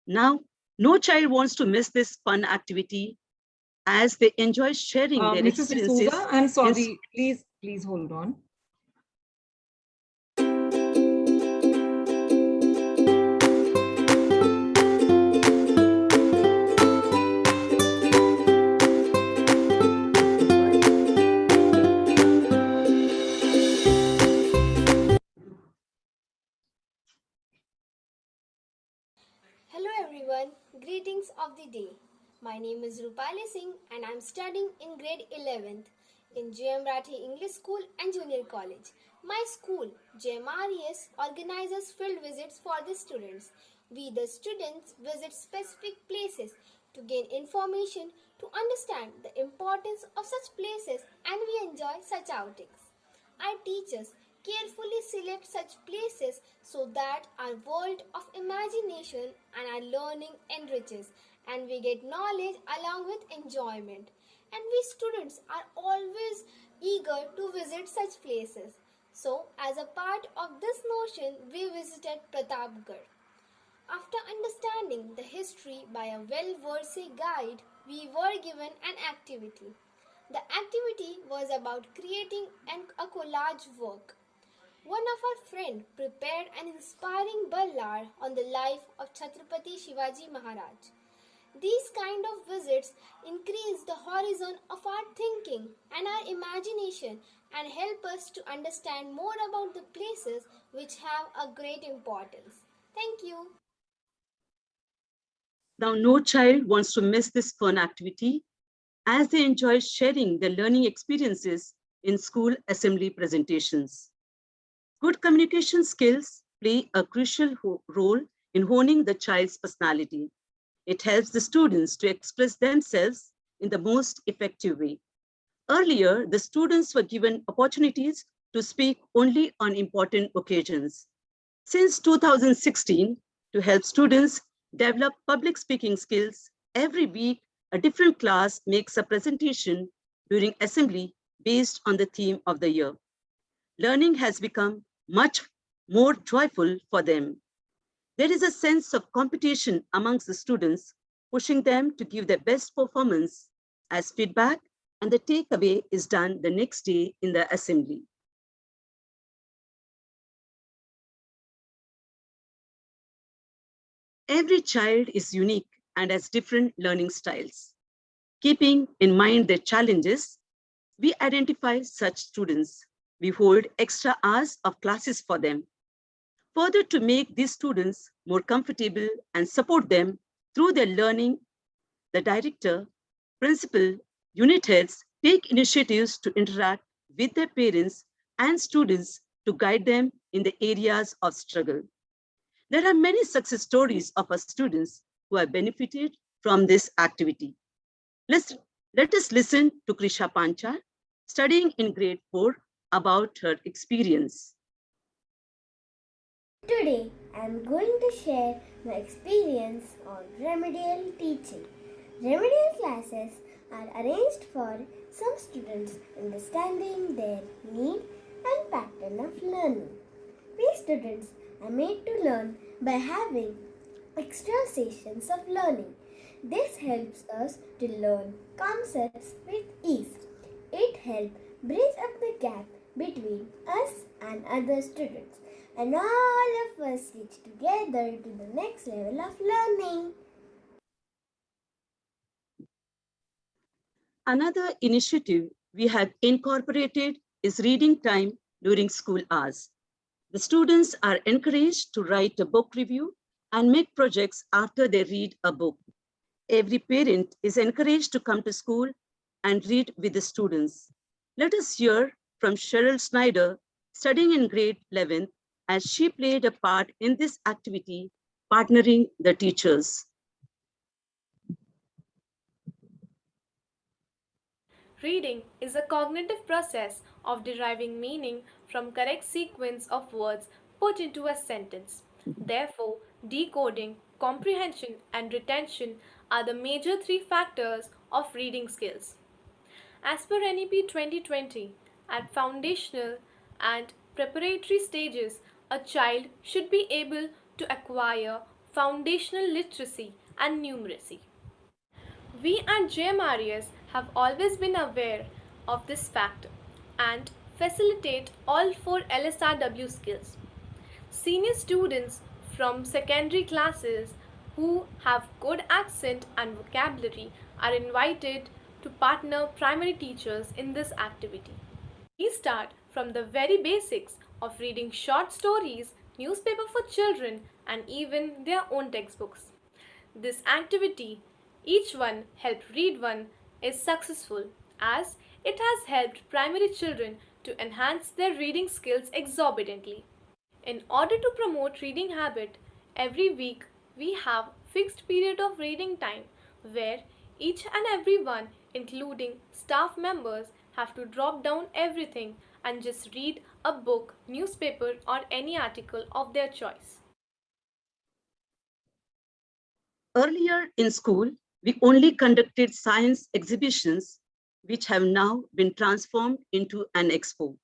Now, no child wants to miss this fun activity as they enjoy sharing their Mrs. experiences. D'Souza, I'm sorry, please hold on. Hello everyone, greetings of the day. My name is Rupali Singh and I'm studying in grade 11th in JM Rathi English School and Junior College. My school, JMRES, organizes field visits for the students. We, the students, visit specific places to gain information, to understand the importance of such places, and we enjoy such outings. Our teachers carefully select such places so that our world of imagination and our learning enriches and we get knowledge along with enjoyment. And we students are always eager to visit such places. So, as a part of this notion, we visited Pratapgarh. After understanding the history by a well-versed guide, we were given an activity. The activity was about creating a collage work. One of our friends prepared an inspiring ballad on the life of Chhatrapati Shivaji Maharaj. These kind of visits increase the horizon of our thinking and our imagination and help us to understand more about the places which have a great importance. Thank you. Now, no child wants to miss this fun activity as they enjoy sharing their learning experiences in school assembly presentations. Good communication skills play a crucial role in honing the child's personality. It helps the students to express themselves in the most effective way. Earlier, the students were given opportunities to speak only on important occasions. Since 2016, to help students develop public speaking skills, every week a different class makes a presentation during assembly based on the theme of the year. Learning has become much more joyful for them. There is a sense of competition amongst the students, pushing them to give their best performance as feedback, and the takeaway is done the next day in the assembly. Every child is unique and has different learning styles. Keeping in mind their challenges, we identify such students. We hold extra hours of classes for them. Further, to make these students more comfortable and support them through their learning, the director, principal, unit heads take initiatives to interact with their parents and students to guide them in the areas of struggle. There are many success stories of our students who have benefited from this activity. Let us listen to Krisha Panchal, studying in grade 4, about her experience. Today, I am going to share my experience on remedial teaching. Remedial classes are arranged for some students understanding their need and pattern of learning. We students are made to learn by having extra sessions of learning. This helps us to learn concepts with ease. It helps bridge up the gap between us and other students, and all of us reach together to the next level of learning. Another initiative we have incorporated is reading time during school hours. The students are encouraged to write a book review and make projects after they read a book. Every parent is encouraged to come to school and read with the students. Let us hear from Cheryl Snyder, studying in grade 11, as she played a part in this activity, partnering the teachers. Reading is a cognitive process of deriving meaning from correct sequence of words put into a sentence. Therefore, decoding, comprehension, and retention are the major three factors of reading skills. As per NEP 2020, at foundational and preparatory stages, a child should be able to acquire foundational literacy and numeracy. We at JMRES have always been aware of this factor and facilitate all four LSRW skills. Senior students from secondary classes who have good accent and vocabulary are invited to partner primary teachers in this activity. We start from the very basics of reading short stories, newspaper for children, and even their own textbooks. This activity each one helped read one is successful, as it has helped primary children to enhance their reading skills exorbitantly. In order to promote reading habit, every week we have fixed period of reading time where each and every one, including staff members, have to drop down everything and just read a book, newspaper or any article of their choice. Earlier in school, we only conducted science exhibitions, which have now been transformed into an expo.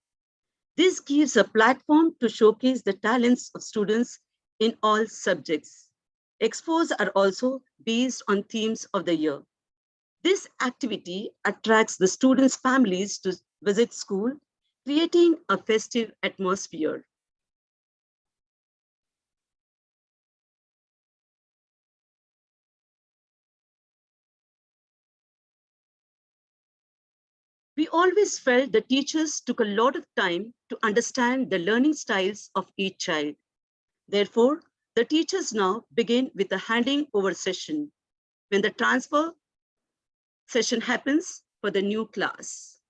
This gives a platform to showcase the talents of students in all subjects. Expos are also based on themes of the year. This activity attracts the students' families to visit school, creating a festive atmosphere. We always felt the teachers took a lot of time to understand the learning styles of each child. Therefore, the teachers now begin with a handing over session when the transfer session happens for the new class.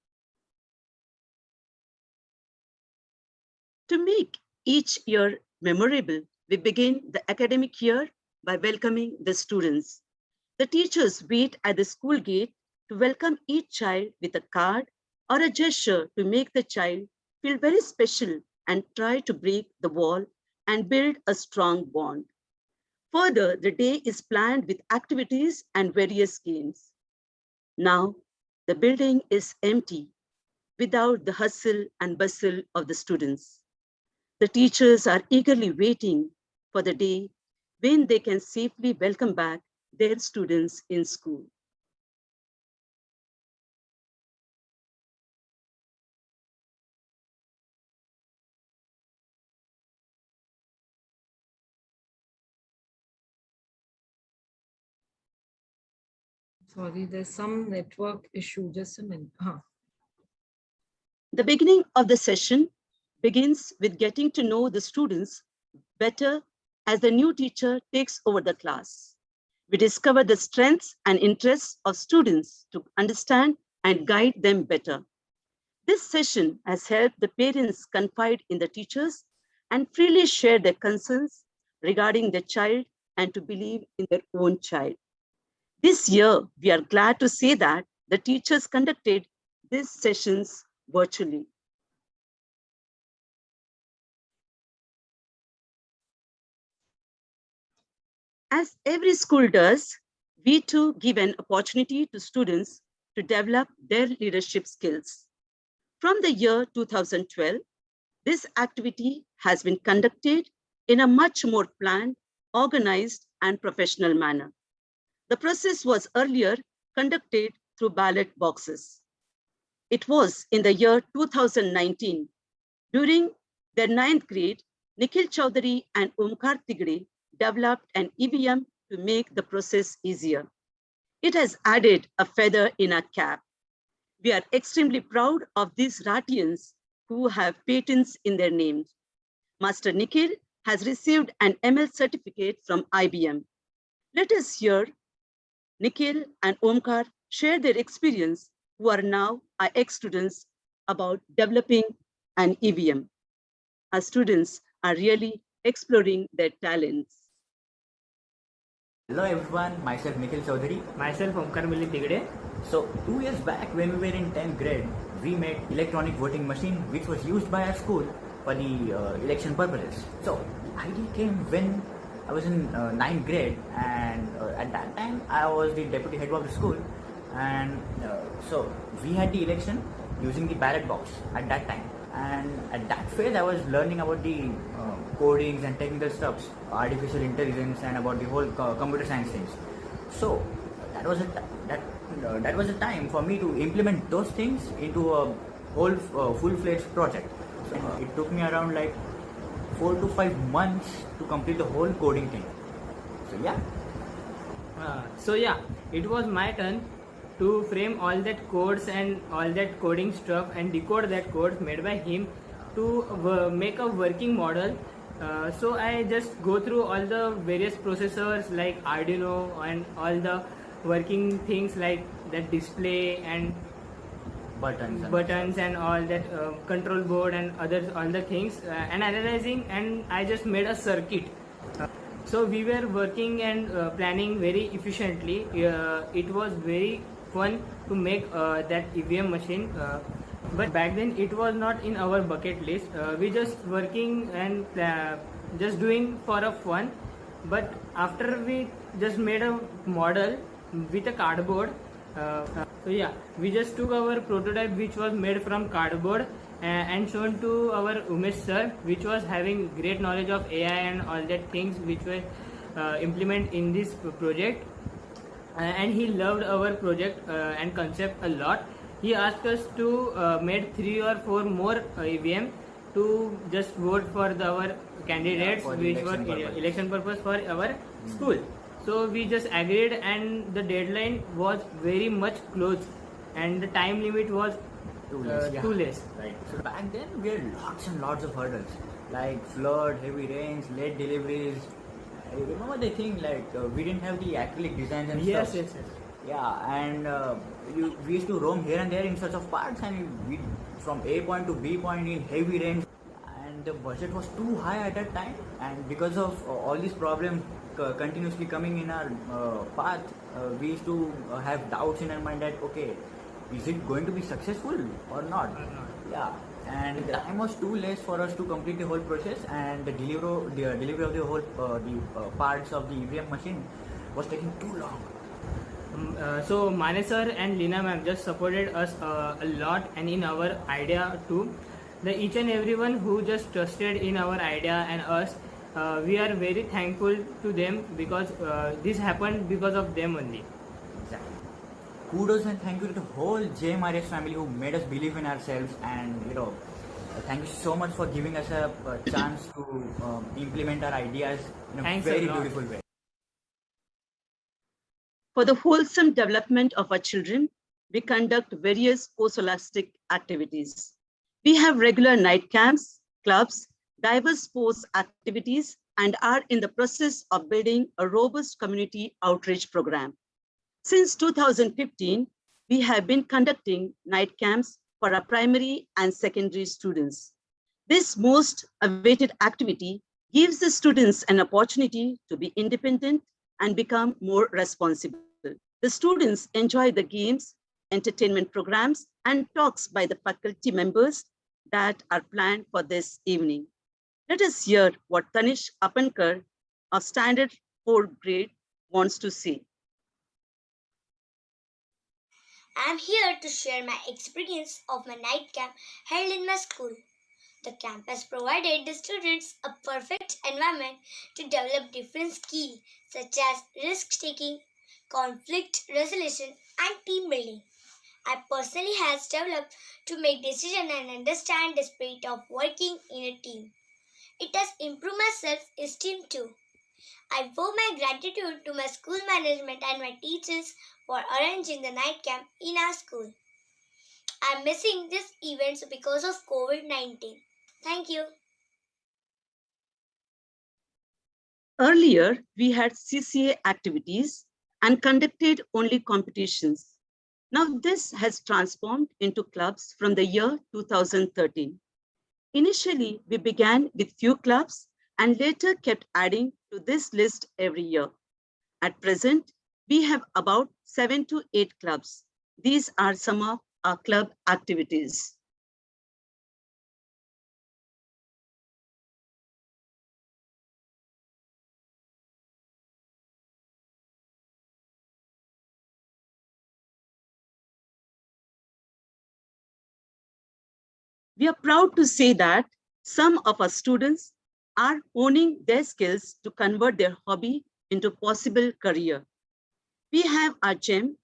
To make each year memorable, we begin the academic year by welcoming the students. The teachers wait at the school gate to welcome each child with a card or a gesture to make the child feel very special and try to break the wall and build a strong bond. Further, the day is planned with activities and various games. Now, the building is empty without the hustle and bustle of the students. The teachers are eagerly waiting for the day when they can safely welcome back their students in school. Sorry, there's some network issue. Just a minute. The beginning of the session begins with getting to know the students better as the new teacher takes over the class. We discover the strengths and interests of students to understand and guide them better. This session has helped the parents confide in the teachers and freely share their concerns regarding their child and to believe in their own child. This year, we are glad to say that the teachers conducted these sessions virtually. As every school does, we too give an opportunity to students to develop their leadership skills. From the year 2012, this activity has been conducted in a much more planned, organized, and professional manner. The process was earlier conducted through ballot boxes. It was in the year 2019, during their 9th grade, Nikhil Chaudhary and Omkar Tigde developed an EVM to make the process easier. It has added a feather in our cap. We are extremely proud of these Ratians who have patents in their names. Master Nikhil has received an ML certificate from IBM. Let us hear Nikhil and Omkar share their experience, who are now our ex-students, about developing an EVM. Our students are really exploring their talents. Hello everyone, myself Nikhil Chaudhary. Myself Omkar Tigde. So 2 years back when we were in 10th grade, we made electronic voting machine which was used by our school for the election purposes. So idea came when I was in 9th grade, and at that time I was the deputy head of the school, and so we had the election using the ballot box at that time. And at that phase I was learning about the codings and technical stuffs, artificial intelligence, and about the whole computer science things. So that was a time for me to implement those things into a whole full-fledged project. So it took me around like 4 to 5 months to complete the whole coding thing. So yeah, it was my turn to frame all that codes and all that coding stuff and decode that code made by him to make a working model. So I just go through all the various processors like Arduino and all the working things like that display and buttons and all that, control board and all the things, and analyzing, and I just made a circuit. So we were working and planning very efficiently. It was very fun to make that EVM machine. But back then it was not in our bucket list. We just working and just doing for a fun. But after we just made a model with a cardboard. So yeah, we just took our prototype which was made from cardboard and shown to our Umesh sir, which was having great knowledge of AI and all that things which were implement in this project. And he loved our project and concept a lot. He asked us to make 3 or 4 more EVM to just vote for our candidates, for which election were purpose. election purpose for our school. So we just agreed, and the deadline was very much close, and the time limit was too less. Right. So back then we had lots and lots of hurdles like flood, heavy rains, late deliveries. I remember the thing like we didn't have the acrylic designs and stuff. Yes. Yeah, and we used to roam here and there in search of parts, and we from A point to B point in heavy rains. And the budget was too high at that time, and because of all these problems continuously coming in our path, we used to have doubts in our mind that okay, is it going to be successful or not? Yeah, and the time was too less for us to complete the whole process, and the delivery of the whole parts of the EVM machine was taking too long. So Mane sir and Lina ma'am just supported us a lot and in our idea too. Each and everyone who just trusted in our idea and us, we are very thankful to them because this happened because of them only. Exactly. Kudos and thank you to the whole JMRS family who made us believe in ourselves, and thank you so much for giving us a chance to implement our ideas in a very beautiful way. For the wholesome development of our children, we conduct various post-scholastic activities. We have regular night camps, clubs, diverse sports activities, and are in the process of building a robust community outreach program. Since 2015, we have been conducting night camps for our primary and secondary students. This most awaited activity gives the students an opportunity to be independent and become more responsible. The students enjoy the games, entertainment programs, and talks by the faculty members that are planned for this evening. Let us hear what Tanish Apankar of Standard 4th grade wants to say. I am here to share my experience of my night camp held in my school. The camp has provided the students a perfect environment to develop different skills such as risk-taking, conflict resolution, and team building. I personally has developed to make decisions and understand the spirit of working in a team. It has improved my self-esteem too. I owe my gratitude to my school management and my teachers for arranging the night camp in our school. I am missing these events because of COVID-19. Thank you. Earlier, we had CCA activities and conducted only competitions. Now this has transformed into clubs from the year 2013. Initially, we began with few clubs and later kept adding to this list every year. At present, we have about 7 to 8 clubs. These are some of our club activities. We are proud to say that some of our students are honing their skills to convert their hobby into possible career. We have our gem,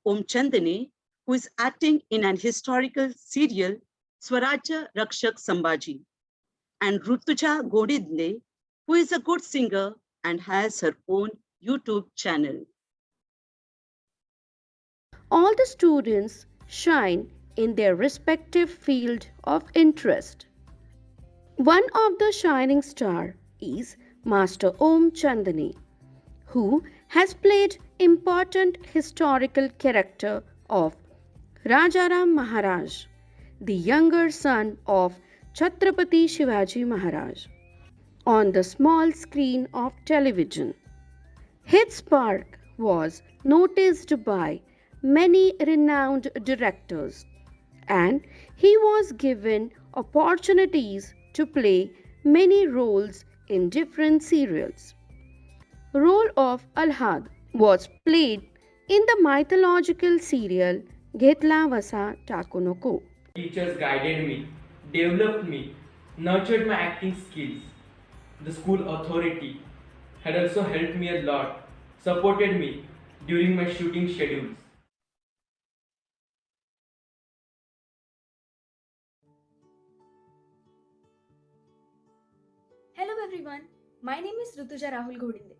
Om Chandani, who is acting in an historical serial, Swarajya Rakshak Sambhaji, and Rutuja Godinde, who is a good singer and has her own YouTube channel. All the students shine in their respective field of interest. One of the shining star is Master Om Chandani, who has played important historical character of Rajaram Maharaj, the younger son of Chhatrapati Shivaji Maharaj, on the small screen of television. His spark was noticed by many renowned directors, and he was given opportunities to play many roles in different serials. Role of Alhad was played in the mythological serial Ghetla Vasa Takunoko. Teachers guided me, developed me, nurtured my acting skills. The school authority had also helped me a lot, supported me during my shooting schedules. Hello everyone, my name is Rutuja Rahul Ghodinde.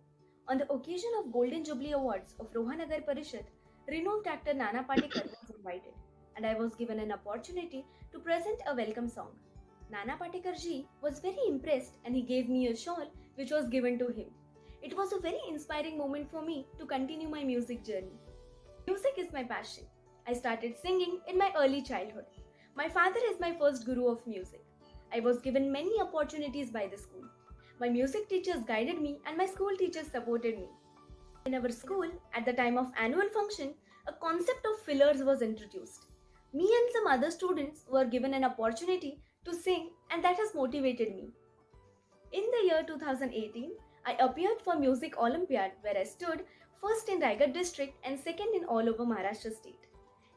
On the occasion of Golden Jubilee Awards of Rohanagar Parishad, renowned actor Nana Patekar was invited, and I was given an opportunity to present a welcome song. Nana Patekar ji was very impressed and he gave me a shawl which was given to him. It was a very inspiring moment for me to continue my music journey. Music is my passion. I started singing in my early childhood. My father is my first guru of music. I was given many opportunities by the school. My music teachers guided me and my school teachers supported me. In our school, at the time of annual function, a concept of fillers was introduced. Me and some other students were given an opportunity to sing, and that has motivated me. In the year 2018, I appeared for Music Olympiad where I stood first in Raigad district and second in all over Maharashtra state.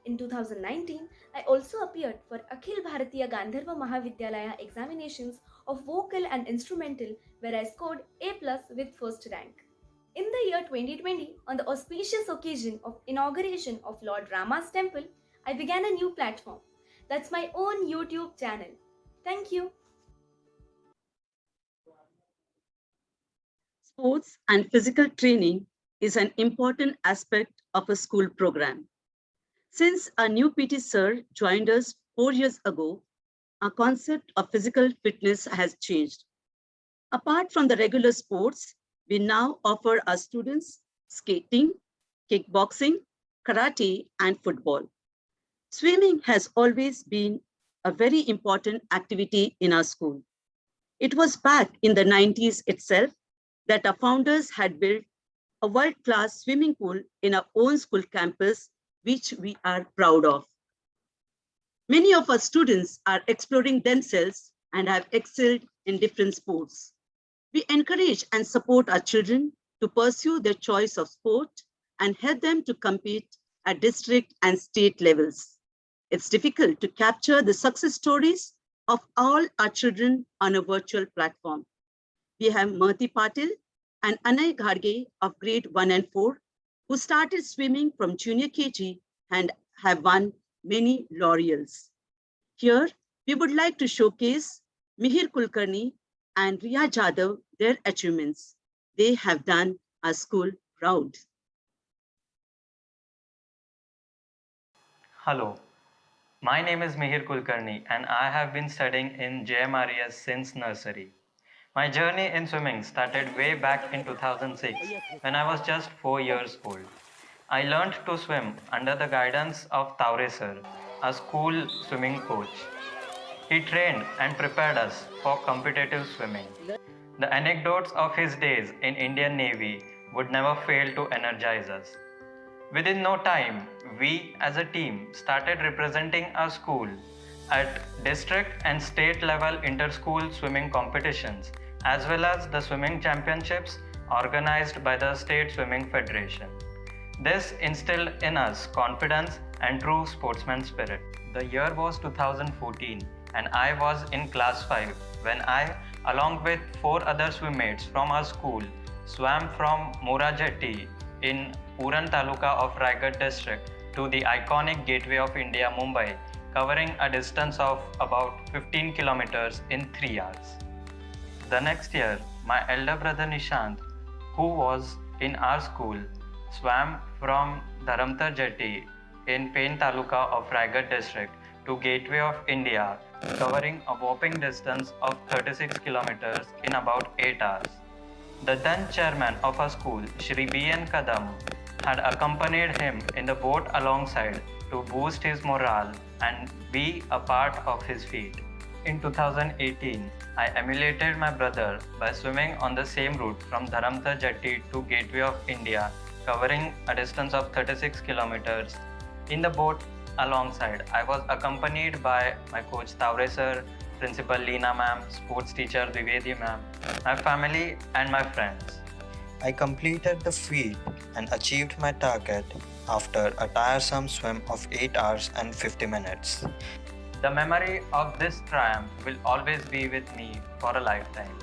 In 2019, I also appeared for Akhil Bharatiya Gandharva Mahavidyalaya examinations of vocal and instrumental where I scored A+ with first rank. In the year 2020, on the auspicious occasion of inauguration of Lord Rama's temple, I began a new platform. That's my own YouTube channel. Thank you. Sports and physical training is an important aspect of a school program. Since our new PT sir joined us 4 years ago, our concept of physical fitness has changed. Apart from the regular sports, we now offer our students skating, kickboxing, karate, and football. Swimming has always been a very important activity in our school. It was back in the 90s itself that our founders had built a world-class swimming pool in our own school campus, which we are proud of. Many of our students are exploring themselves and have excelled in different sports. We encourage and support our children to pursue their choice of sport and help them to compete at district and state levels. It's difficult to capture the success stories of all our children on a virtual platform. We have Murthy Patil and Anay Gharge of grade 1 and 4, who started swimming from junior KG and have won many laurels. Here, we would like to showcase Mihir Kulkarni and Riya Jadhav, their achievements. They have done our school proud. Hello, my name is Mihir Kulkarni and I have been studying in JMRES since nursery. My journey in swimming started way back in 2006 when I was just 4 years old. I learned to swim under the guidance of Taure sir, a school swimming coach. He trained and prepared us for competitive swimming. The anecdotes of his days in Indian Navy would never fail to energize us. Within no time, we as a team started representing our school at district and state level inter-school swimming competitions, as well as the swimming championships organized by the State Swimming Federation. This instilled in us confidence and true sportsman spirit. The year was 2014 and I was in class 5 when I, along with 4 other swimmates from our school, swam from Mora Jetty in Uran Taluka of Raigad district to the iconic Gateway of India, Mumbai, covering a distance of about 15 kilometers in 3 hours. The next year, my elder brother Nishant, who was in our school, swam from Dharamtar Jetty in Pen Taluka of Raigad district to Gateway of India, covering a whopping distance of 36 kilometers in about 8 hours. The then chairman of our school, Shri B.N. Kadam, had accompanied him in the boat alongside to boost his morale and be a part of his feat. In 2018, I emulated my brother by swimming on the same route from Dharamtar Jetty to Gateway of India, covering a distance of 36 kilometers. In the boat alongside, I was accompanied by my coach Taure sir, Principal Leena ma'am, sports teacher Dwivedi ma'am, my family and my friends. I completed the feat and achieved my target after a tiresome swim of 8 hours and 50 minutes. The memory of this triumph will always be with me for a lifetime.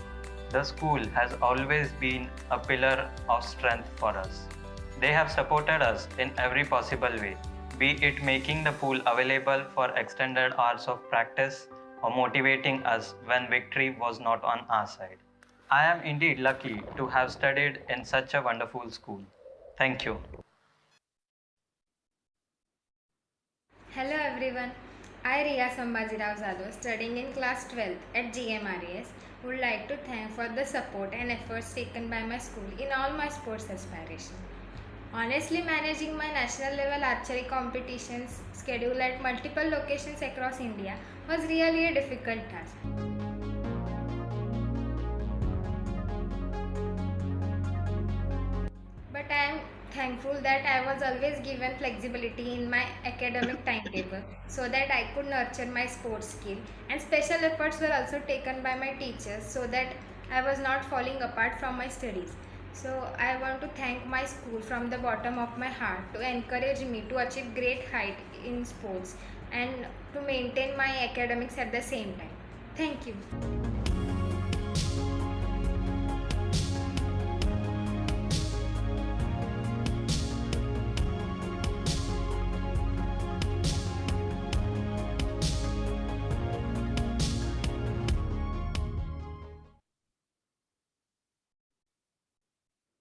The school has always been a pillar of strength for us. They have supported us in every possible way, be it making the pool available for extended hours of practice or motivating us when victory was not on our side. I am indeed lucky to have studied in such a wonderful school. Thank you. Hello everyone, I Riya Sambhajirao Jadhav, studying in class 12th at GMRES, would like to thank for the support and efforts taken by my school in all my sports aspirations. Honestly, managing my national level archery competitions scheduled at multiple locations across India was really a difficult task. But I am thankful that I was always given flexibility in my academic timetable so that I could nurture my sports skill, and special efforts were also taken by my teachers so that I was not falling apart from my studies. So I want to thank my school from the bottom of my heart to encourage me to achieve great height in sports and to maintain my academics at the same time. Thank you.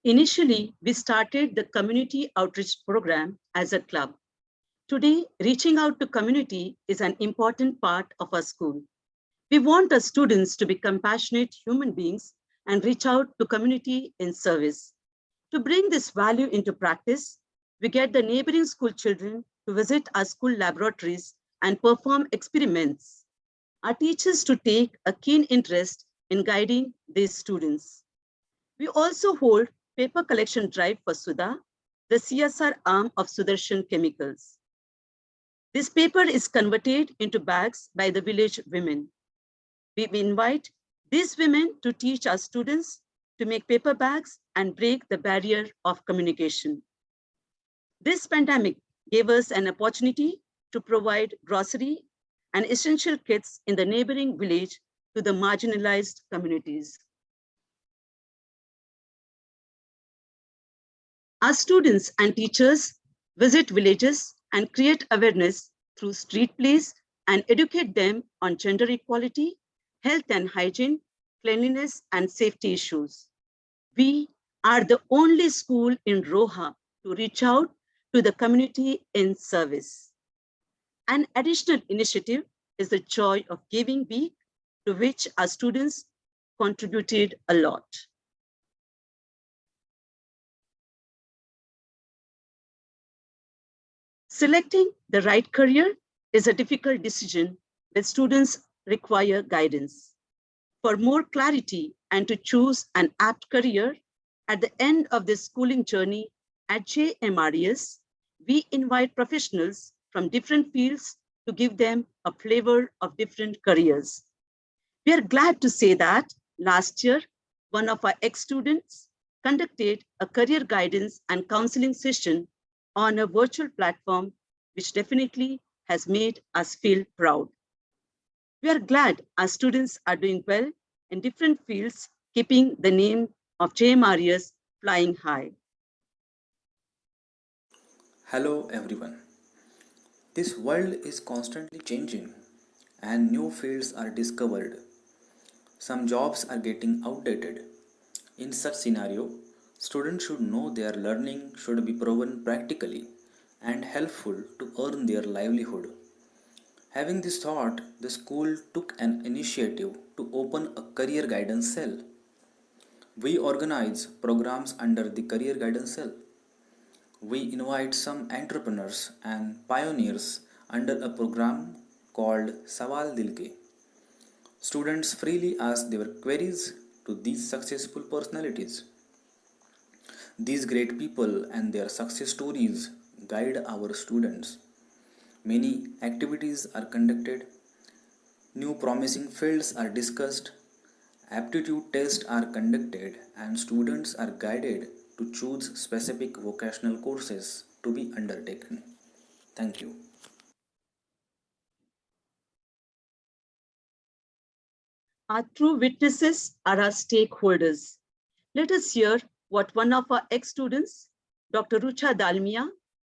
Initially, we started the community outreach program as a club. Today, reaching out to community is an important part of our school. We want our students to be compassionate human beings and reach out to community in service. To bring this value into practice, we get the neighboring school children to visit our school laboratories and perform experiments. Our teachers to take a keen interest in guiding these students. We also hold paper collection drive for Sudha, the CSR arm of Sudarshan Chemicals. This paper is converted into bags by the village women. We invite these women to teach our students to make paper bags and break the barrier of communication. This pandemic gave us an opportunity to provide grocery and essential kits in the neighboring village to the marginalized communities. Our students and teachers visit villages and create awareness through street plays and educate them on gender equality, health and hygiene, cleanliness and safety issues. We are the only school in Roha to reach out to the community in service. An additional initiative is the Joy of Giving Week, to which our students contributed a lot. Selecting the right career is a difficult decision that students require guidance. For more clarity and to choose an apt career, at the end of this schooling journey at JMRES, we invite professionals from different fields to give them a flavor of different careers. We are glad to say that last year, one of our ex-students conducted a career guidance and counseling session on a virtual platform, which definitely has made us feel proud. We are glad our students are doing well in different fields, keeping the name of JMRES flying high. Hello everyone. This world is constantly changing and new fields are discovered. Some jobs are getting outdated. In such scenario, students should know their learning should be proven practically and helpful to earn their livelihood. Having this thought, the school took an initiative to open a career guidance cell. We organize programs under the career guidance cell. We invite some entrepreneurs and pioneers under a program called Sawal Dil Ke. Students freely ask their queries to these successful personalities. These great people and their success stories guide our students. Many activities are conducted, new promising fields are discussed, aptitude tests are conducted, and students are guided to choose specific vocational courses to be undertaken. Thank you. Our true witnesses are our stakeholders. Let us hear what one of our ex-students, Dr. Rucha Dalmia,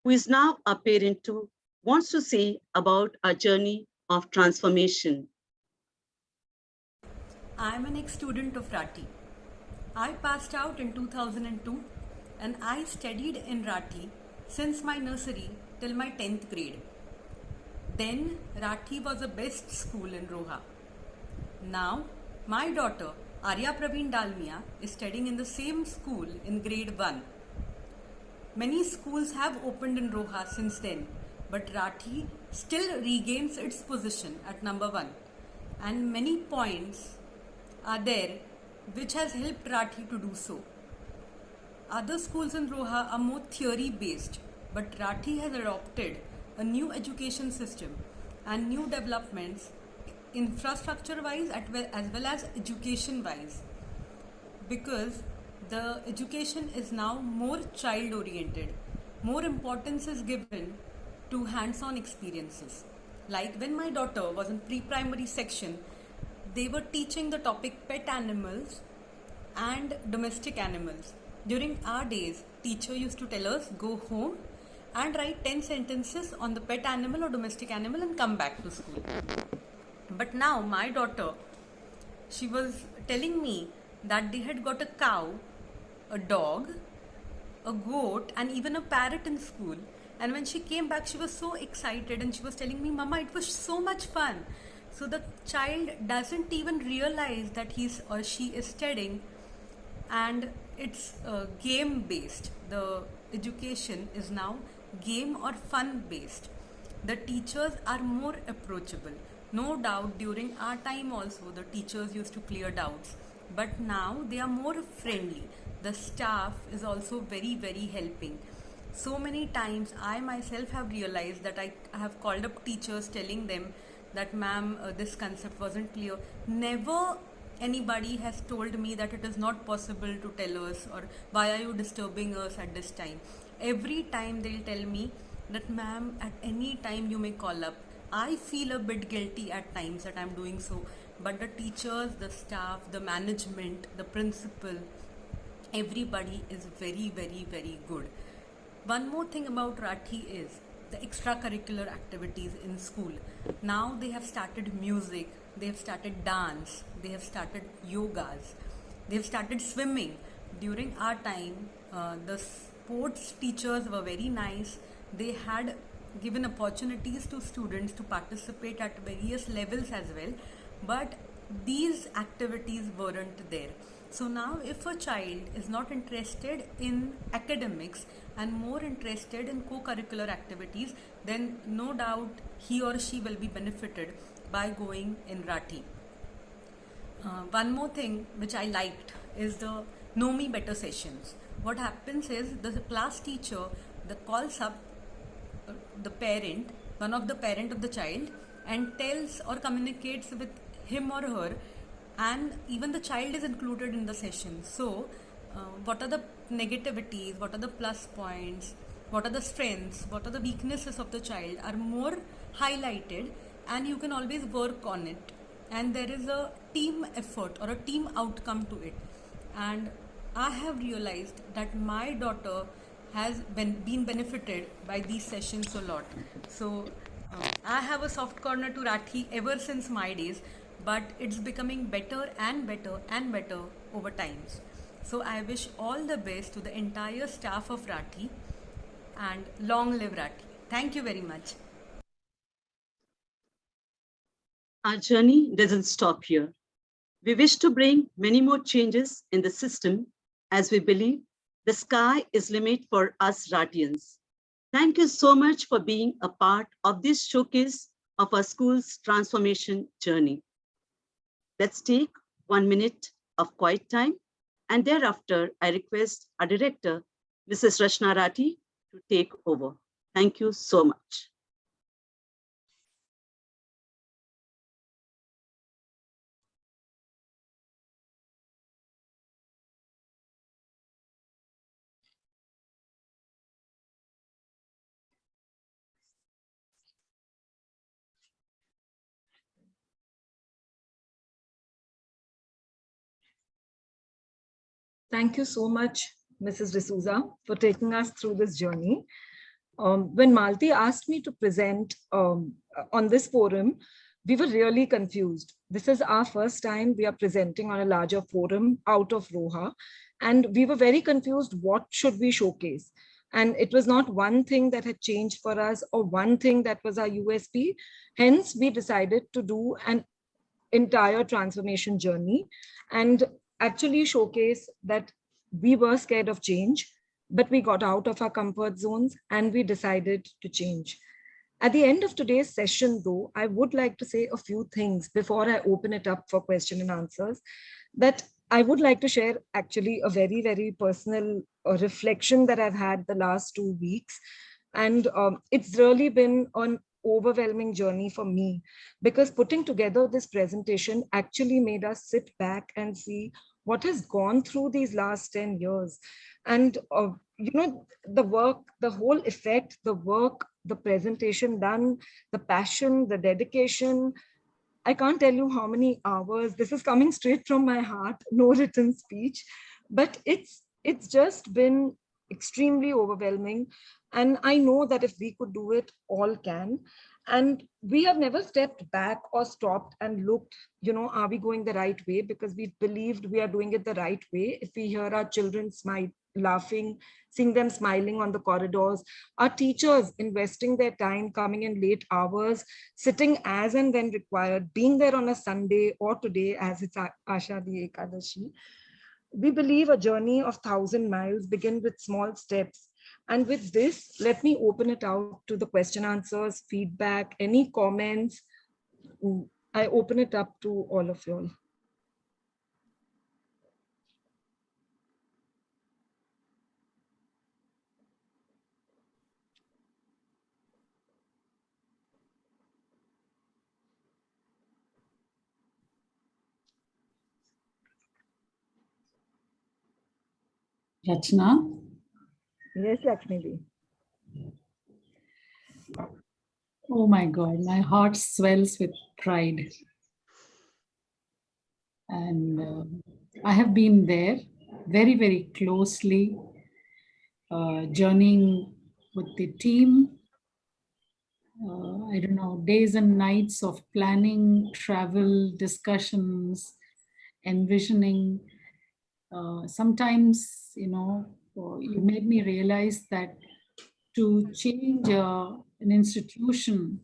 who is now a parent too, wants to say about our journey of transformation. I am an ex-student of Rathi. I passed out in 2002 and I studied in Rathi since my nursery till my 10th grade. Then Rathi was the best school in Roha. Now my daughter Arya Praveen Dalmia is studying in the same school in grade 1. Many schools have opened in Roha since then, but Rathi still regains its position at number 1, and many points are there which has helped Rathi to do so. Other schools in Roha are more theory based, but Rathi has adopted a new education system and new developments infrastructure wise as well as education wise, because the education is now more child oriented. More importance is given to hands-on experiences. Like when my daughter was in pre-primary section, they were teaching the topic pet animals and domestic animals. During our days, teacher used to tell us, go home and write 10 sentences on the pet animal or domestic animal and come back to school. But now my daughter, she was telling me that they had got a cow, a dog, a goat, and even a parrot in school. And when she came back, she was so excited and she was telling me, Mama, it was so much fun. So the child doesn't even realize that he's or she is studying, and it's game based. The education is now game or fun based. The teachers are more approachable. No doubt during our time also the teachers used to clear doubts, but now they are more friendly. The staff is also very, very helping. So many times I myself have realized that I have called up teachers telling them that ma'am, this concept wasn't clear. Never anybody has told me that it is not possible to tell us, or why are you disturbing us at this time. Every time they'll tell me that ma'am, at any time you may call up. I feel a bit guilty at times that I'm doing so, but the teachers, the staff, the management, the principal, everybody is very, very, very good. One more thing about Rathi is the extracurricular activities in school. Now they have started music, they have started dance, they have started yogas, they have started swimming. During our time, the sports teachers were very nice. They had given opportunities to students to participate at various levels as well, but these activities weren't there. So now if a child is not interested in academics and more interested in co-curricular activities, then no doubt he or she will be benefited by going in Rathi. One more thing which I liked is the Know Me Better sessions. What happens is the class teacher calls up the parent, one of the parent of the child, and tells or communicates with him or her, and even the child is included in the session. So what are the negativities, what are the plus points, what are the strengths, what are the weaknesses of the child are more highlighted, and you can always work on it, and there is a team effort or a team outcome to it. And I have realized that my daughter has been benefited by these sessions a lot. So I have a soft corner to Rathi ever since my days, but it's becoming better and better and better over times. So I wish all the best to the entire staff of Rathi, and long live Rathi. Thank you very much. Our journey doesn't stop here. We wish to bring many more changes in the system, as we believe The sky is limit for us Ratians. Thank you so much for being a part of this showcase of our school's transformation journey. Let's take 1 minute of quiet time, and thereafter I request our director, Mrs. Rachna Rathi, to take over. Thank you so much. Thank you so much, Mrs. D'Souza, for taking us through this journey. When Malti asked me to present on this forum, we were really confused. This is our first time we are presenting on a larger forum out of Roha, and we were very confused. What should we showcase? And it was not one thing that had changed for us or one thing that was our USP. Hence, we decided to do an entire transformation journey and actually showcase that we were scared of change, but we got out of our comfort zones and we decided to change. At the end of today's session, though, I would like to say a few things before I open it up for question and answers, that I would like to share actually a very, very personal reflection that I've had the last 2 weeks. And it's really been an overwhelming journey for me, because putting together this presentation actually made us sit back and see what has gone through these last 10 years. And, the work, the whole effect, the work, the presentation done, the passion, the dedication, I can't tell you how many hours. This is coming straight from my heart, no written speech, but it's just been extremely overwhelming. And I know that if we could do it, all can. And we have never stepped back or stopped and looked, are we going the right way? Because we believed we are doing it the right way. If we hear our children smile, laughing, seeing them smiling on the corridors, our teachers investing their time, coming in late hours, sitting as and when required, being there on a Sunday or today as it's Ashadi Ekadashi. We believe a journey of 1,000 miles begin with small steps. And with this, let me open it out to the question answers, feedback, any comments. I open it up to all of you all. Rachna? Yes, Lakshmi. Oh my God, my heart swells with pride. And I have been there very, very closely, journeying with the team. I don't know, days and nights of planning, travel, discussions, envisioning. Sometimes, you made me realize that to change an institution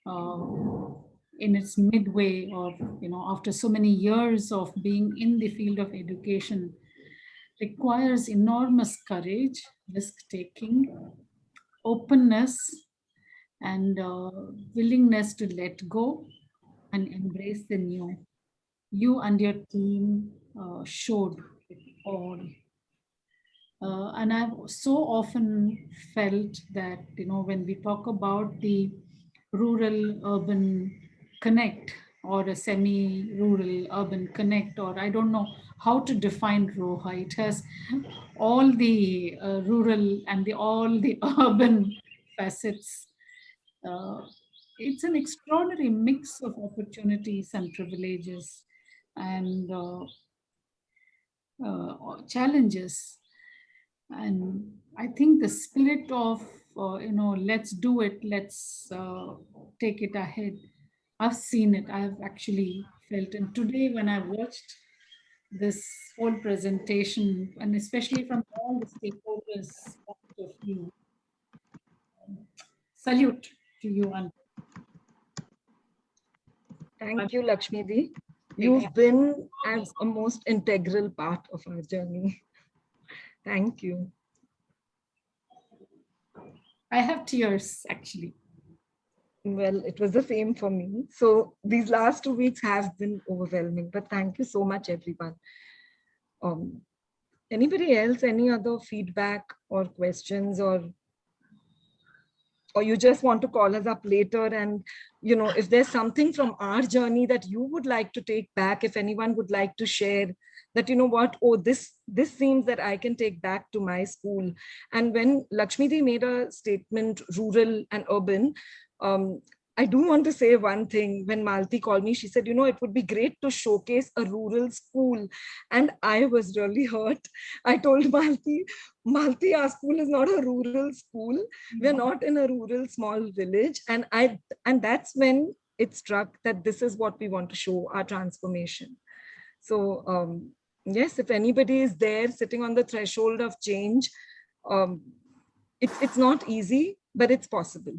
in its midway, or after so many years of being in the field of education, requires enormous courage, risk-taking, openness, and willingness to let go and embrace the new. You and your team showed it all. And I've so often felt that, when we talk about the rural-urban connect, or a semi-rural urban connect, or I don't know how to define Roha. It has all the rural and all the urban facets. It's an extraordinary mix of opportunities and privileges and challenges. And I think the spirit of, let's do it, let's take it ahead. I've seen it, I've actually felt. And today when I watched this whole presentation, and especially from all the stakeholders' point of view, salute to you. And thank you, Lakshmi Di. You've been as a most integral part of our journey. Thank you. I have tears actually. Well, it was the same for me. So these last 2 weeks have been overwhelming, but thank you so much, everyone. Um, Anybody else, any other feedback or questions, or you just want to call us up later, and if there's something from our journey that you would like to take back, if anyone would like to share that, what, oh, this seems that I can take back to my school. And when Lakshmi Di made a statement, rural and urban, I do want to say one thing. When Malti called me, she said, it would be great to showcase a rural school. And I was really hurt. I told Malti, our school is not a rural school. We're not in a rural small village. And that's when it struck that this is what we want to show, our transformation. So yes, if anybody is there sitting on the threshold of change, it's not easy, but it's possible.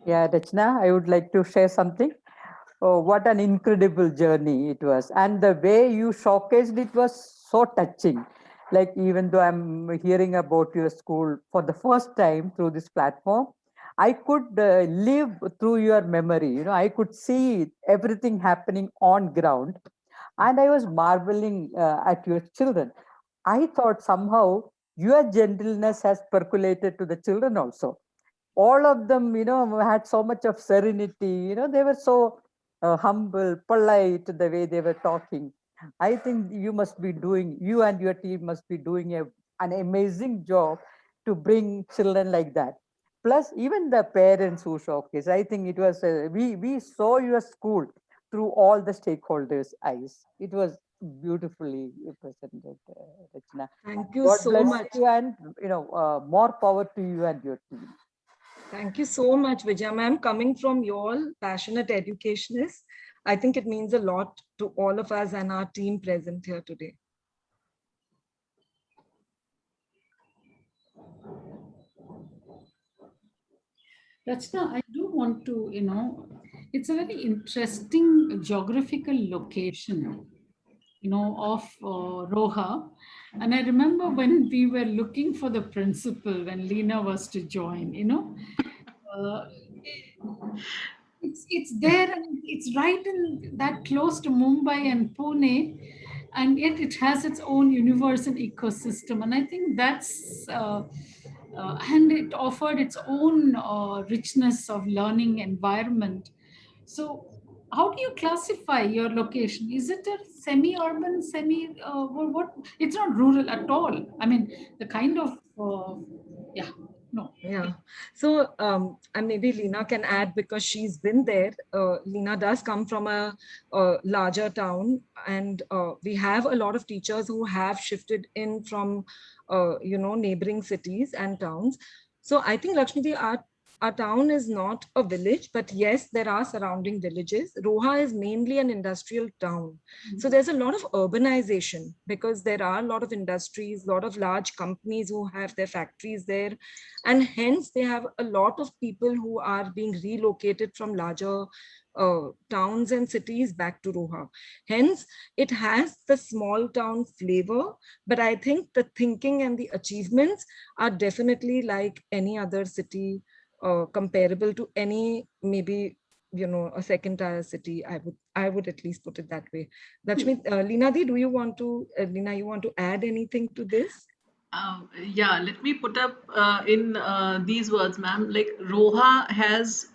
Yeah, Rachna, I would like to share something. Oh, what an incredible journey it was. And the way you showcased it was so touching. Like, even though I'm hearing about your school for the first time through this platform, I could live through your memory. I could see everything happening on ground. And I was marveling at your children. I thought somehow your gentleness has percolated to the children also. All of them, had so much of serenity. They were so humble, polite, the way they were talking. I think you and your team must be doing an amazing job to bring children like that. Plus, even the parents who showcase, I think it was, we saw your school through all the stakeholders' eyes. It was beautifully presented, Rachna. Thank you God so bless much. you, and more power to you and your team. Thank you so much, Vijaya ma'am. Coming from you all passionate educationists, I think it means a lot to all of us and our team present here today. Rachna, I do want to, it's a very interesting geographical location, of Roha. And I remember when we were looking for the principal, when Lena was to join, uh, it's there, and it's right in that close to Mumbai and Pune, and yet it has its own universe and ecosystem. And I think that's and it offered its own richness of learning environment. So how do you classify your location? Is it a semi-urban, what? It's not rural at all. I mean, the kind of, yeah, no. Yeah. So, and maybe Lena can add because she's been there. Lena does come from a larger town, and we have a lot of teachers who have shifted in from, neighboring cities and towns. So I think, Lakshmi, our town is not a village, but yes, there are surrounding villages. Roha is mainly an industrial town. So there's a lot of urbanization because there are a lot of industries, a lot of large companies who have their factories there. And hence they have a lot of people who are being relocated from larger towns and cities back to Roha. Hence, it has the small town flavor, but I think the thinking and the achievements are definitely like any other city, comparable to any, maybe, a second tier city. I would at least put it that way. Lakshmi, Lena Di, do you want to, Lena, you want to add anything to this? Yeah, let me put up in these words, ma'am. Like Roha has,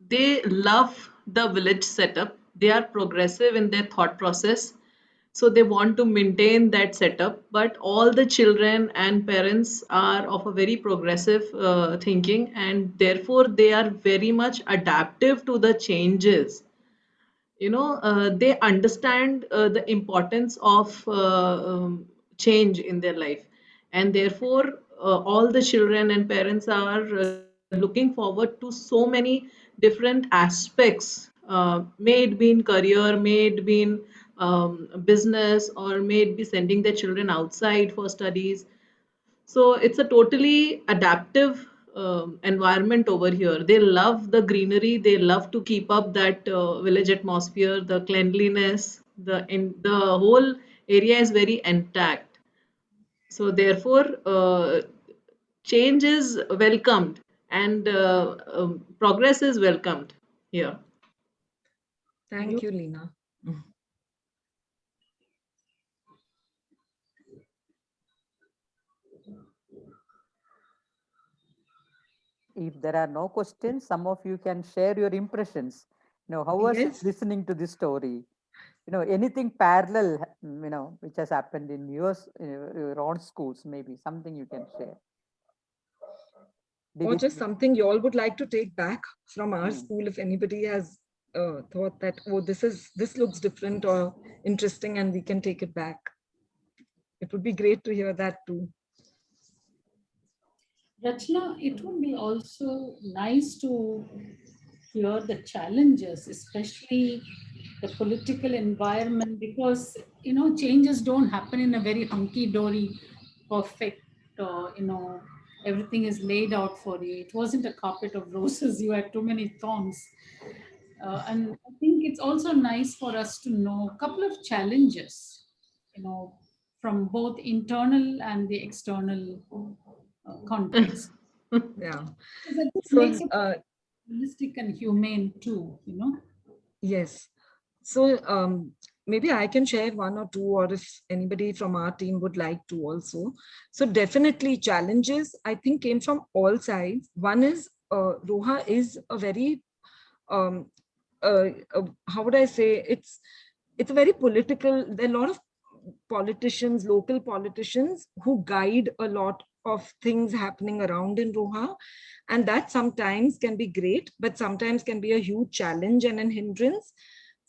they love the village setup. They are progressive in their thought process. So they want to maintain that setup. But all the children and parents are of a very progressive thinking, and therefore they are very much adaptive to the changes. They understand the importance of change in their life, and therefore all the children and parents are looking forward to so many different aspects, may it be in career, may it be in business, or may it be sending their children outside for studies. So it's a totally adaptive environment over here. They love the greenery. They love to keep up that village atmosphere, the cleanliness, the whole area is very intact. So therefore, change is welcomed and progress is welcomed here. Thank you, Leena. If there are no questions, some of you can share your impressions. How was it Yes. listening to this story? Anything parallel, which has happened in your own schools, maybe something you can share. Or just something you all would like to take back from our school, if anybody has thought that, oh, this looks different or interesting and we can take it back. It would be great to hear that too. Rachna, it would be also nice to hear the challenges, especially the political environment, because changes don't happen in a very hunky-dory, perfect, everything is laid out for you. It wasn't a carpet of roses. You had too many thorns. And I think it's also nice for us to know a couple of challenges, from both internal and the external context. Yeah. That just So, makes it realistic and humane too, Yes. So maybe I can share one or two, or if anybody from our team would like to also. So definitely challenges, I think, came from all sides. One is Roha is a very, how would I say, it's a very political, there are a lot of politicians, local politicians who guide a lot of things happening around in Roha. And that sometimes can be great, but sometimes can be a huge challenge and an hindrance.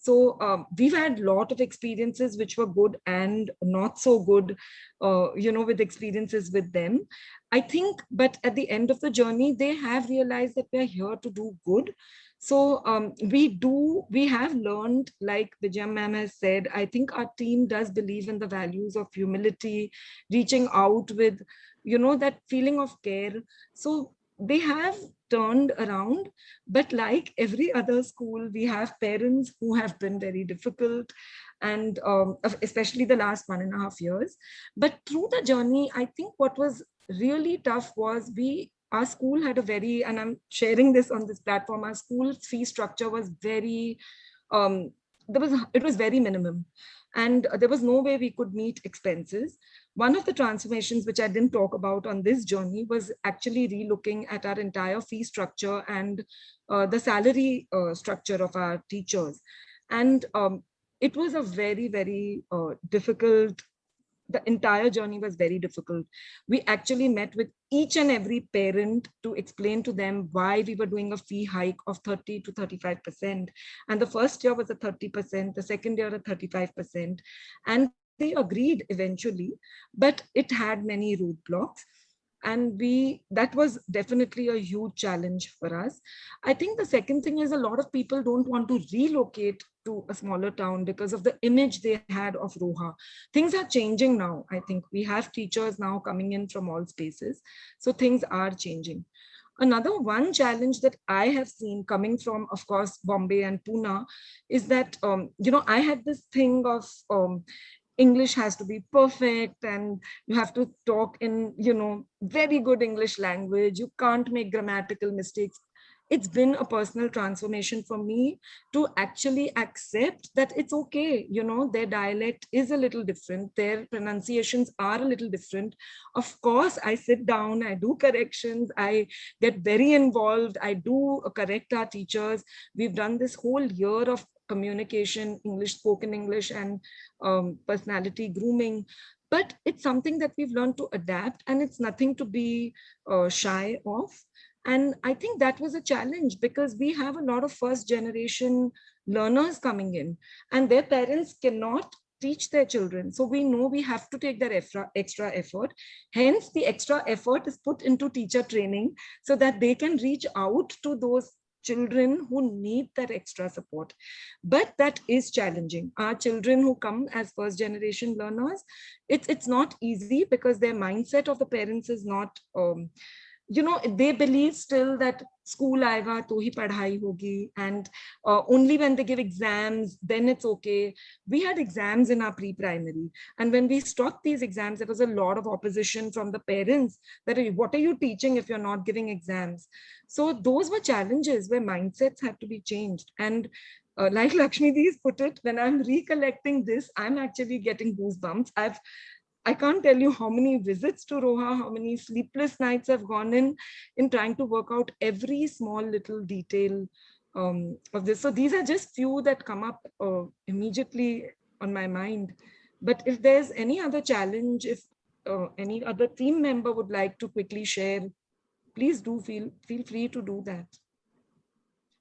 So we've had a lot of experiences which were good and not so good, with experiences with them. I think, but at the end of the journey, they have realized that we're here to do good. So we have learned, like Vijay ma'am has said, I think our team does believe in the values of humility, reaching out with, that feeling of care. So they have turned around, but like every other school, we have parents who have been very difficult, and especially the last 1.5 years. But through the journey, I think what was really tough was our school had a very, and I'm sharing this on this platform, our school fee structure was very, it was very minimum. And there was no way we could meet expenses. One of the transformations which I didn't talk about on this journey was actually relooking at our entire fee structure and the salary structure of our teachers. And it was a very, very difficult, the entire journey was very difficult. We actually met with each and every parent to explain to them why we were doing a fee hike of 30 to 35%. And the first year was a 30%, the second year a 35%. And they agreed eventually, but it had many roadblocks. And that was definitely a huge challenge for us. I think the second thing is a lot of people don't want to relocate to a smaller town because of the image they had of Roha. Things are changing now. I think we have teachers now coming in from all spaces. So things are changing. Another one challenge that I have seen coming from, of course, Bombay and Pune is that, I had this thing of English has to be perfect and you have to talk in, very good English language. You can't make grammatical mistakes. It's been a personal transformation for me to actually accept that it's okay. Their dialect is a little different. Their pronunciations are a little different. Of course, I sit down, I do corrections, I get very involved. I do correct our teachers. We've done this whole year of communication, English, spoken English, and personality grooming. But it's something that we've learned to adapt, and it's nothing to be shy of. And I think that was a challenge because we have a lot of first generation learners coming in and their parents cannot teach their children. So we know we have to take that extra effort. Hence, the extra effort is put into teacher training so that they can reach out to those children who need that extra support. But that is challenging. Our children who come as first generation learners, it's not easy because their mindset of the parents is not they believe still that school aayega to hi padhai hogi, and only when they give exams, then it's okay. We had exams in our pre-primary, and when we stopped these exams, there was a lot of opposition from the parents that, what are you teaching if you're not giving exams? So those were challenges where mindsets had to be changed. And like Lakshmi Dee's put it, when I'm recollecting this, I'm actually getting goosebumps. I can't tell you how many visits to Roha, how many sleepless nights I've gone in trying to work out every small little detail of this. So these are just few that come up immediately on my mind. But if there's any other challenge, if any other team member would like to quickly share, please do feel free to do that.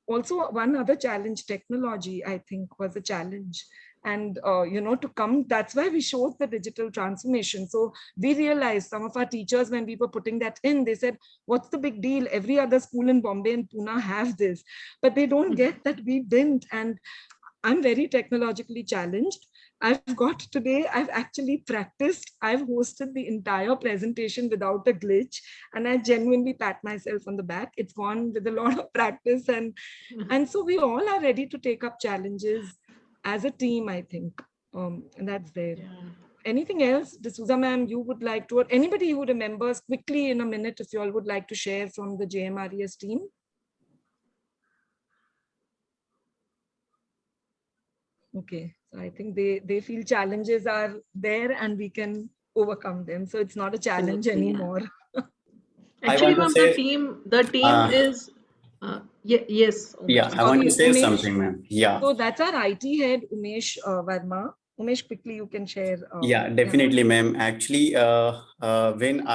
Also, one other challenge, technology, I think, was a challenge. And, to come, that's why we showed the digital transformation. So we realized some of our teachers, when we were putting that in, they said, what's the big deal? Every other school in Bombay and Pune have this, but they don't get that we didn't. And I'm very technologically challenged. I've actually practiced. I've hosted the entire presentation without a glitch, and I genuinely pat myself on the back. It's gone with a lot of practice, and so we all are ready to take up challenges as a team, I think. And that's there. Yeah. Anything else, D'Souza ma'am, you would like to, or anybody who remembers quickly in a minute, if you all would like to share from the JMRES team? Okay, so I think they feel challenges are there and we can overcome them. So it's not a challenge anymore. Actually, ma'am, the team is yes. Yeah, I want to say something, ma'am. Yeah. So that's our IT head, Umesh Verma. Umesh, quickly you can share. Yeah, definitely, ma'am. Actually, when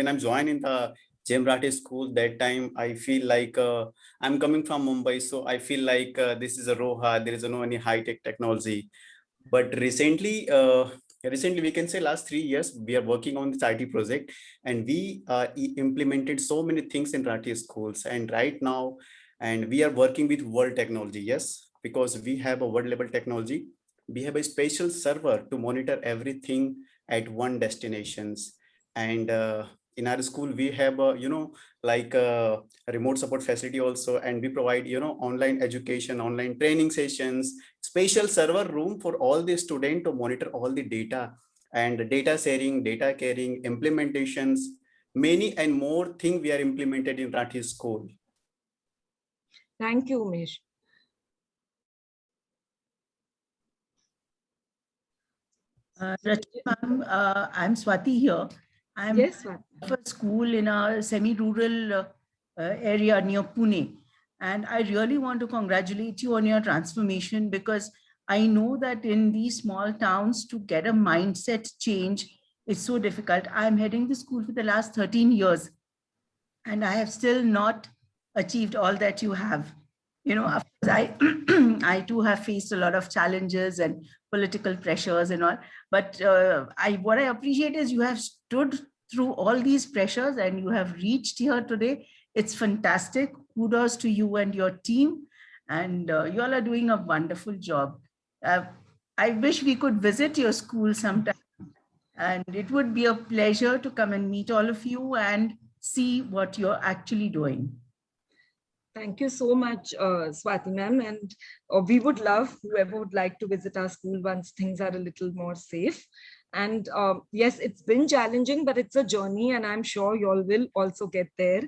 I'm joining the JM Rathi school, that time I feel like I'm coming from Mumbai, so I feel like this is a Roha. There is no any high tech technology. But recently, we can say last 3 years, we are working on this IT project, and we implemented so many things in Rathi schools. And right now, and we are working with world technology. Yes, because we have a world level technology. We have a special server to monitor everything at one destinations. And in our school, we have a remote support facility also, and we provide online education, online training sessions, special server room for all the students to monitor all the data and data sharing, data caring, implementations, many and more things we are implemented in Rathi school. Thank you, Umesh. Ma'am, I'm Swati here. I'm for school in a semi-rural area near Pune. And I really want to congratulate you on your transformation, because I know that in these small towns to get a mindset change is so difficult. I'm heading the school for the last 13 years and I have still not achieved all that you have. Of course, I too have faced a lot of challenges and political pressures and all, but what I appreciate is you have stood through all these pressures and you have reached here today. It's fantastic. Kudos to you and your team, and you all are doing a wonderful job. I wish we could visit your school sometime, and it would be a pleasure to come and meet all of you and see what you're actually doing. Thank you so much, Swati ma'am. And we would love whoever would like to visit our school once things are a little more safe. And yes, it's been challenging, but it's a journey, and I'm sure you all will also get there.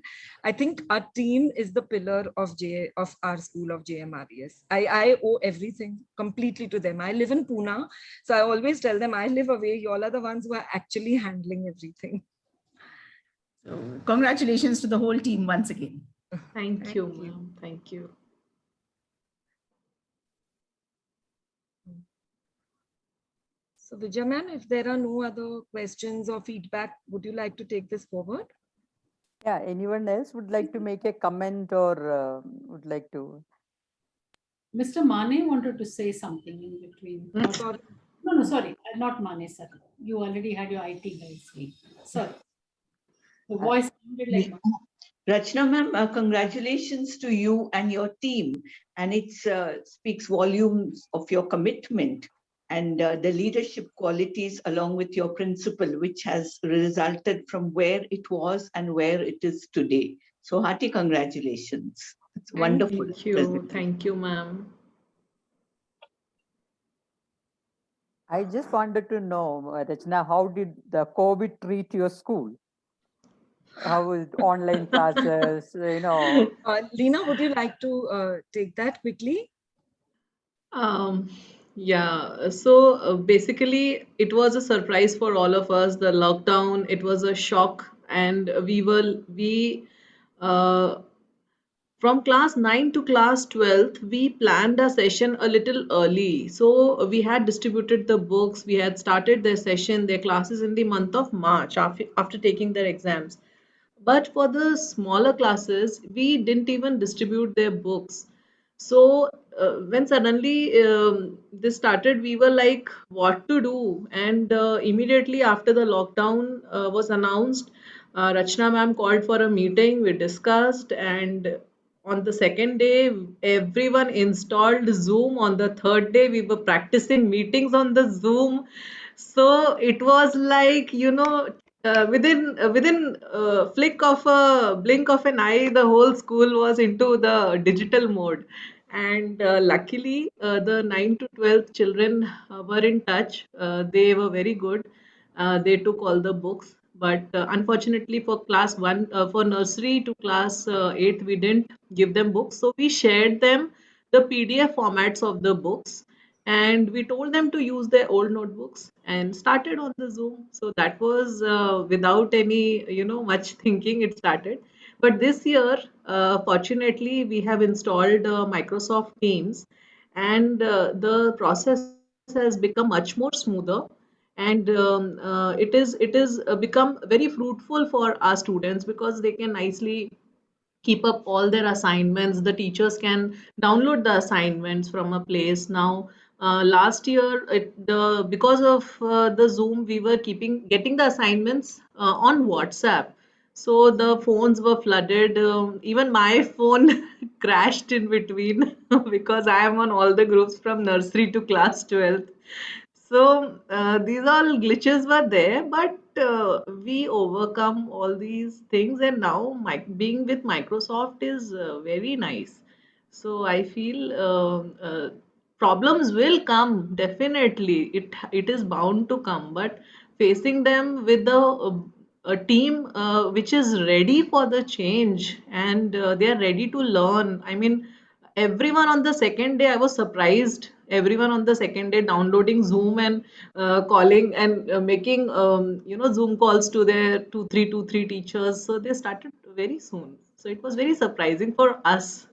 I think our team is the pillar of our school of JMRES. I owe everything completely to them. I live in Pune, so I always tell them I live away. You all are the ones who are actually handling everything. So congratulations to the whole team once again. Thank you, ma'am. Thank you. So Vijay ma'am, if there are no other questions or feedback, would you like to take this forward? Yeah, anyone else would like to make a comment or would like to? Mr. Mane wanted to say something in between. Sorry. No, sorry, not Mane, sir. You already had your IT guys speak. Sorry. The voice sounded like Rachna ma'am, congratulations to you and your team. And it speaks volumes of your commitment and the leadership qualities along with your principal, which has resulted from where it was and where it is today. So hearty congratulations. It's wonderful. Thank you. Thank you, ma'am. I just wanted to know, Rachna, how did the COVID treat your school? How is online classes, Lena, would you like to take that quickly? Yeah, so basically, it was a surprise for all of us. The lockdown, it was a shock, and we uh, from class 9 to class 12th, we planned a session a little early. So we had distributed the books, we had started their session, their classes in the month of March after taking their exams. But for the smaller classes, we didn't even distribute their books. So when suddenly this started, we were like, what to do? And immediately after the lockdown was announced, Rachna ma'am called for a meeting. We discussed, and on the second day, everyone installed Zoom. On the third day, we were practicing meetings on the Zoom. So it was like, within flick of a blink of an eye, the whole school was into the digital mode. And luckily, the 9 to 12 children were in touch. They were very good. They took all the books. But unfortunately, for class 1, for nursery to class 8, we didn't give them books. So we shared them the PDF formats of the books, and we told them to use their old notebooks and started on the Zoom. So that was without any much thinking, it started. But this year, fortunately, we have installed Microsoft Teams, and the process has become much more smoother, and it is become very fruitful for our students because they can nicely keep up all their assignments. The teachers can download the assignments from a place. Now last year, because of the Zoom, we were getting the assignments on WhatsApp. So the phones were flooded. Even my phone crashed in between because I am on all the groups from nursery to class 12th. So these all glitches were there, but we overcome all these things, and now being with Microsoft is very nice. So I feel problems will come, definitely. It is bound to come, but facing them with a team which is ready for the change, and they are ready to learn. I mean, everyone on the second day, I was surprised, everyone on the second day downloading Zoom and calling and making Zoom calls to their two three teachers. So they started very soon, so it was very surprising for us.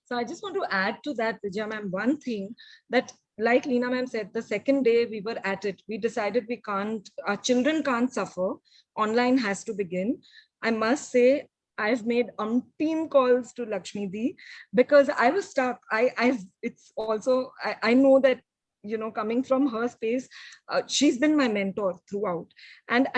So I just want to add to that, Vijaya ma'am, one thing that, like Leena ma'am said, the second day we were at it, we decided our children can't suffer. Online has to begin. I must say, I've made umpteen calls to Lakshmi Di because I was stuck. I know that, coming from her space, she's been my mentor throughout. And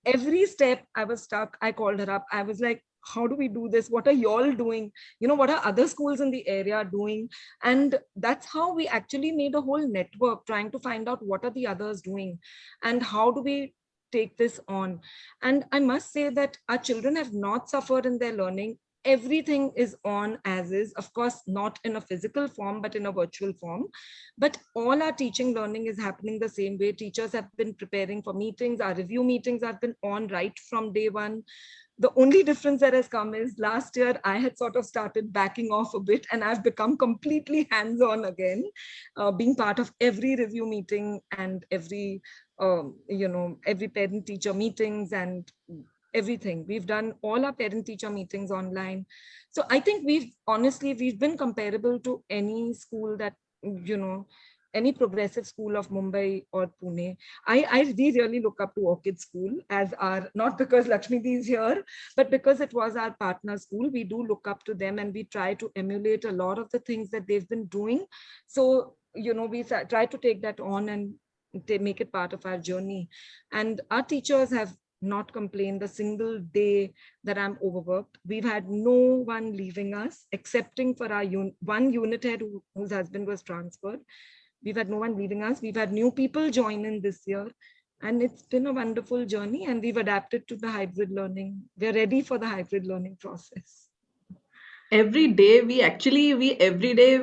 every step I was stuck, I called her up. I was like, how do we do this? What are y'all doing? What are other schools in the area doing? And that's how we actually made a whole network trying to find out what are the others doing and how do we take this on. And I must say that our children have not suffered in their learning. Everything is on as is, of course, not in a physical form, but in a virtual form. But all our teaching learning is happening the same way. Teachers have been preparing for meetings. Our review meetings have been on right from day one. The only difference that has come is last year I had sort of started backing off a bit and I've become completely hands-on again, being part of every review meeting and every parent teacher meetings and everything. We've done all our parent teacher meetings online. So I think we've been comparable to any school that, any progressive school of Mumbai or Pune. We really look up to Orchid School as not because Lakshmi Di is here, but because it was our partner school. We do look up to them and we try to emulate a lot of the things that they've been doing. So, we try to take that on and make it part of our journey. And our teachers have not complained a single day that I'm overworked. We've had no one leaving us, excepting for our one unit head whose husband was transferred. We've had no one leaving us. We've had new people join in this year. And it's been a wonderful journey, and we've adapted to the hybrid learning. We're ready for the hybrid learning process. Every day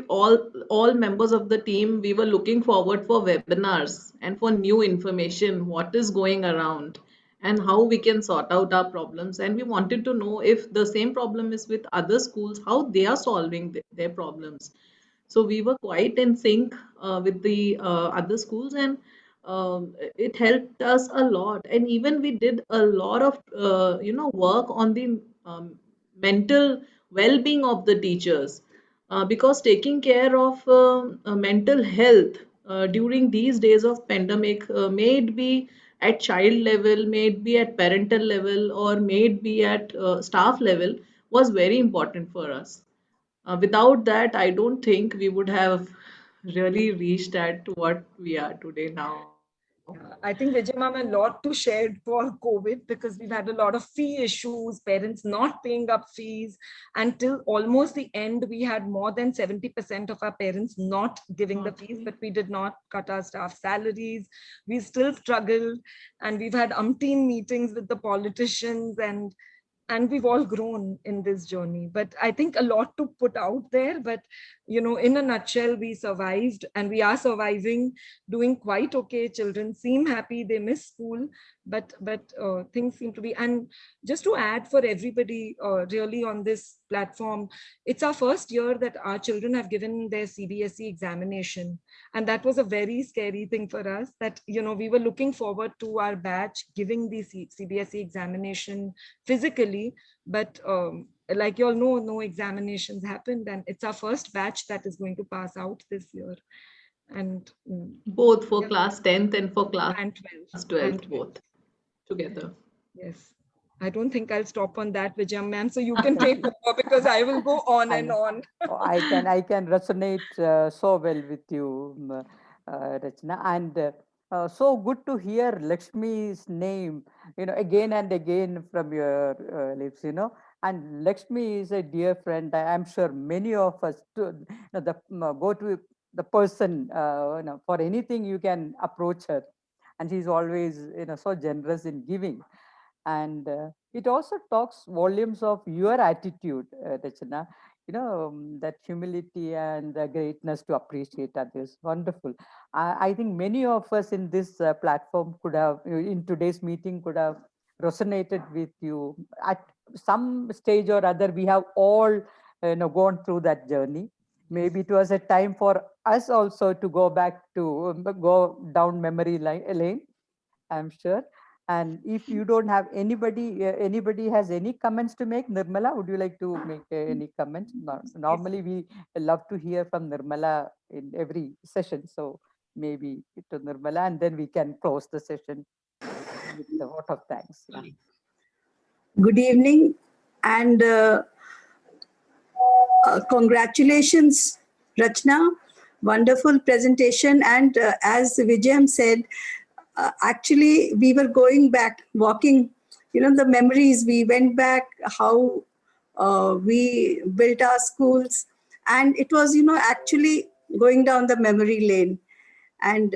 all members of the team, we were looking forward for webinars and for new information, what is going around and how we can sort out our problems. And we wanted to know if the same problem is with other schools, how they are solving their problems. So we were quite in sync with the other schools, and it helped us a lot. And even we did a lot of work on the mental well-being of the teachers, because taking care of mental health during these days of pandemic, may it be at child level, may it be at parental level, or may it be at staff level, was very important for us. Without that, I don't think we would have really reached at what we are today now. I think Vijay ma'am had a lot to share for COVID, because we've had a lot of fee issues, parents not paying up fees. Until almost the end, we had more than 70% of our parents not giving the fees, but we did not cut our staff salaries. We still struggled, and we've had umpteen meetings with the politicians, and we've all grown in this journey. But I think a lot to put out there, but in a nutshell, we survived, and we are surviving, doing quite okay. Children seem happy, they miss school, but things seem to be. And just to add for everybody, really on this platform, it's our first year that our children have given their CBSE examination, and that was a very scary thing for us, that we were looking forward to our batch giving the CBSE examination physically, but like you all know, no examinations happened, and it's our first batch that is going to pass out this year. And both for class 10th and for class 12th, And both together. Yes, I don't think I'll stop on that, Vijay ma'am, so you can take over, because I will go on and on. I can resonate so well with you, Rachna, and so good to hear Lakshmi's name, again and again from your lips, And Lakshmi is a dear friend. I'm sure many of us go to the person, for anything you can approach her, and she's always, so generous in giving. And it also talks volumes of your attitude, Rachna, that humility and the greatness to appreciate others. Wonderful. I think many of us in this platform could have, in today's meeting, could have resonated with you at some stage or other. We have all gone through that journey. Maybe it was a time for us also to go down memory lane, I'm sure. And if you don't have anybody has any comments to make, Nirmala, would you like to make any comments? Normally we love to hear from Nirmala in every session, so maybe to Nirmala, and then we can close the session with the vote of thanks. Yeah. Good evening, and congratulations, Rachna. Wonderful presentation. And as Vijayam said, actually, we were going back, walking, the memories. We went back, how we built our schools. And it was, actually going down the memory lane. And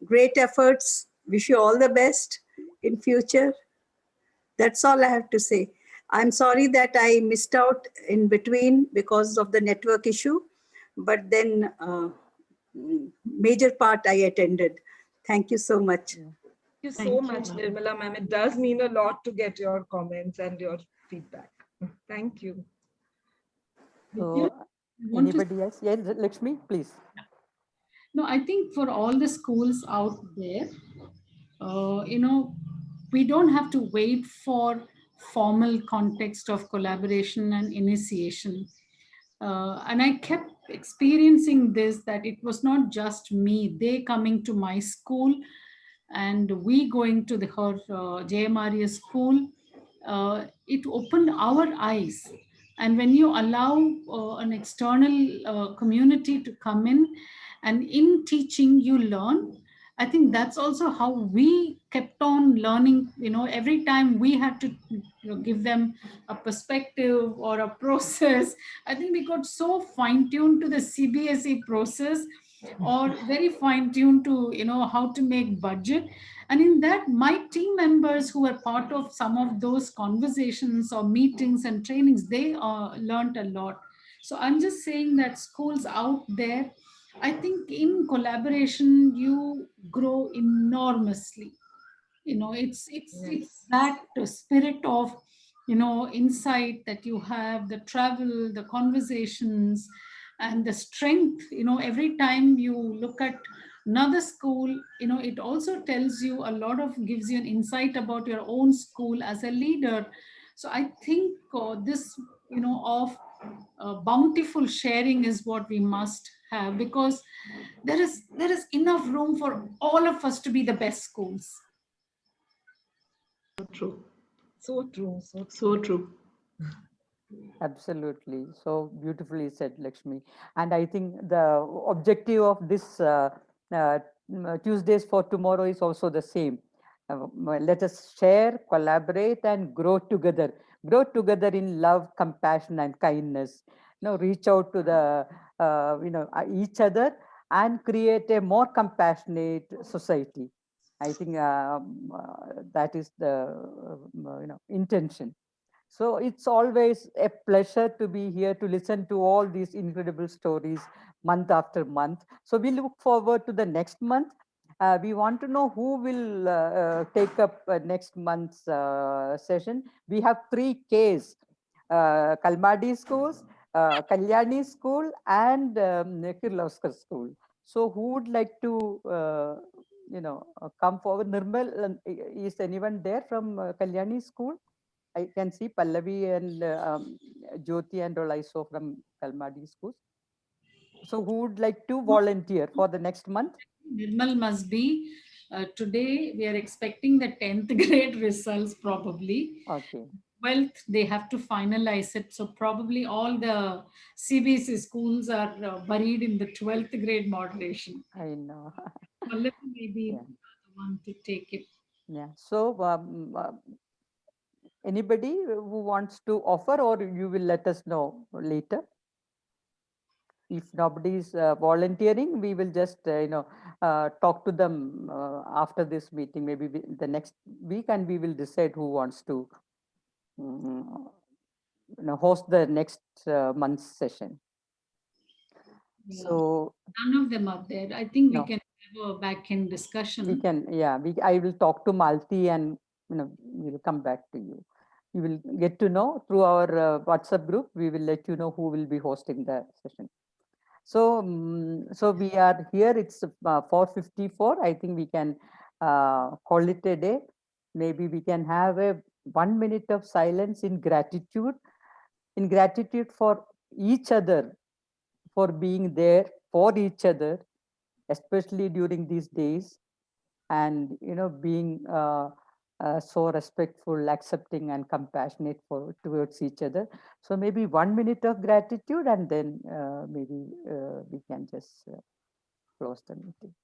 great efforts. Wish you all the best in future. That's all I have to say. I'm sorry that I missed out in between because of the network issue, but then major part I attended. Thank you so much. Thank you so much, Nirmala ma'am. It does mean a lot to get your comments and your feedback. Thank you. So, anybody else? Yes, Lakshmi, please. No, I think for all the schools out there, we don't have to wait for formal context of collaboration and initiation. And I kept experiencing this, that it was not just me, they coming to my school and we going to her JMRES school. It opened our eyes. And when you allow an external community to come in, and in teaching you learn, I think that's also how we kept on learning. Every time we had to give them a perspective or a process, I think we got so fine-tuned to the CBSE process or very fine tuned to, how to make budget. And in that, my team members who were part of some of those conversations or meetings and trainings, they learned a lot. So I'm just saying that schools out there, I think in collaboration, you grow enormously. It's that spirit of, insight that you have, the travel, the conversations, and the strength. Every time you look at another school, it also tells you a lot of, gives you an insight about your own school as a leader. So I think this, of bountiful sharing is what we must have, because there is enough room for all of us to be the best schools. True. So true. So true. Absolutely. So beautifully said, Lakshmi. And I think the objective of this Tuesdays for Tomorrow is also the same. Let us share, collaborate, and grow together. Grow together in love, compassion, and kindness. Reach out to the each other and create a more compassionate society. I think that is the intention. So it's always a pleasure to be here to listen to all these incredible stories month after month. So we look forward to the next month. We want to know who will take up next month's session. We have 3 Ks, Kalmadi schools, Kalyani school, and Kirloskar school. So who would like to come forward? Nirmal, is anyone there from Kalyani school? I can see Pallavi and Jyoti and all I saw from Kalmadi schools. So who would like to volunteer for the next month? Nirmal must be. Today we are expecting the 10th grade results probably. Okay. 12th, they have to finalize it. So probably all the CBSE schools are buried in the 12th grade moderation. I know. Pallavi may be the one to take it. Yeah. So anybody who wants to offer, or you will let us know later? If nobody is volunteering, we will just talk to them after this meeting, maybe the next week, and we will decide who wants to host the next month's session. Yeah. So none of them are there. I think we No. can have a back-end discussion. we can, yeah, I will talk to Malti, and we will come back to you. You will get to know through our WhatsApp group. We will let you know who will be hosting the session. So, so we are here. It's 4:54. I think we can call it a day. Maybe we can have a 1 minute of silence in gratitude for each other, for being there for each other, especially during these days, and being so respectful, accepting, and compassionate towards each other. So maybe 1 minute of gratitude, and then maybe we can just close the meeting.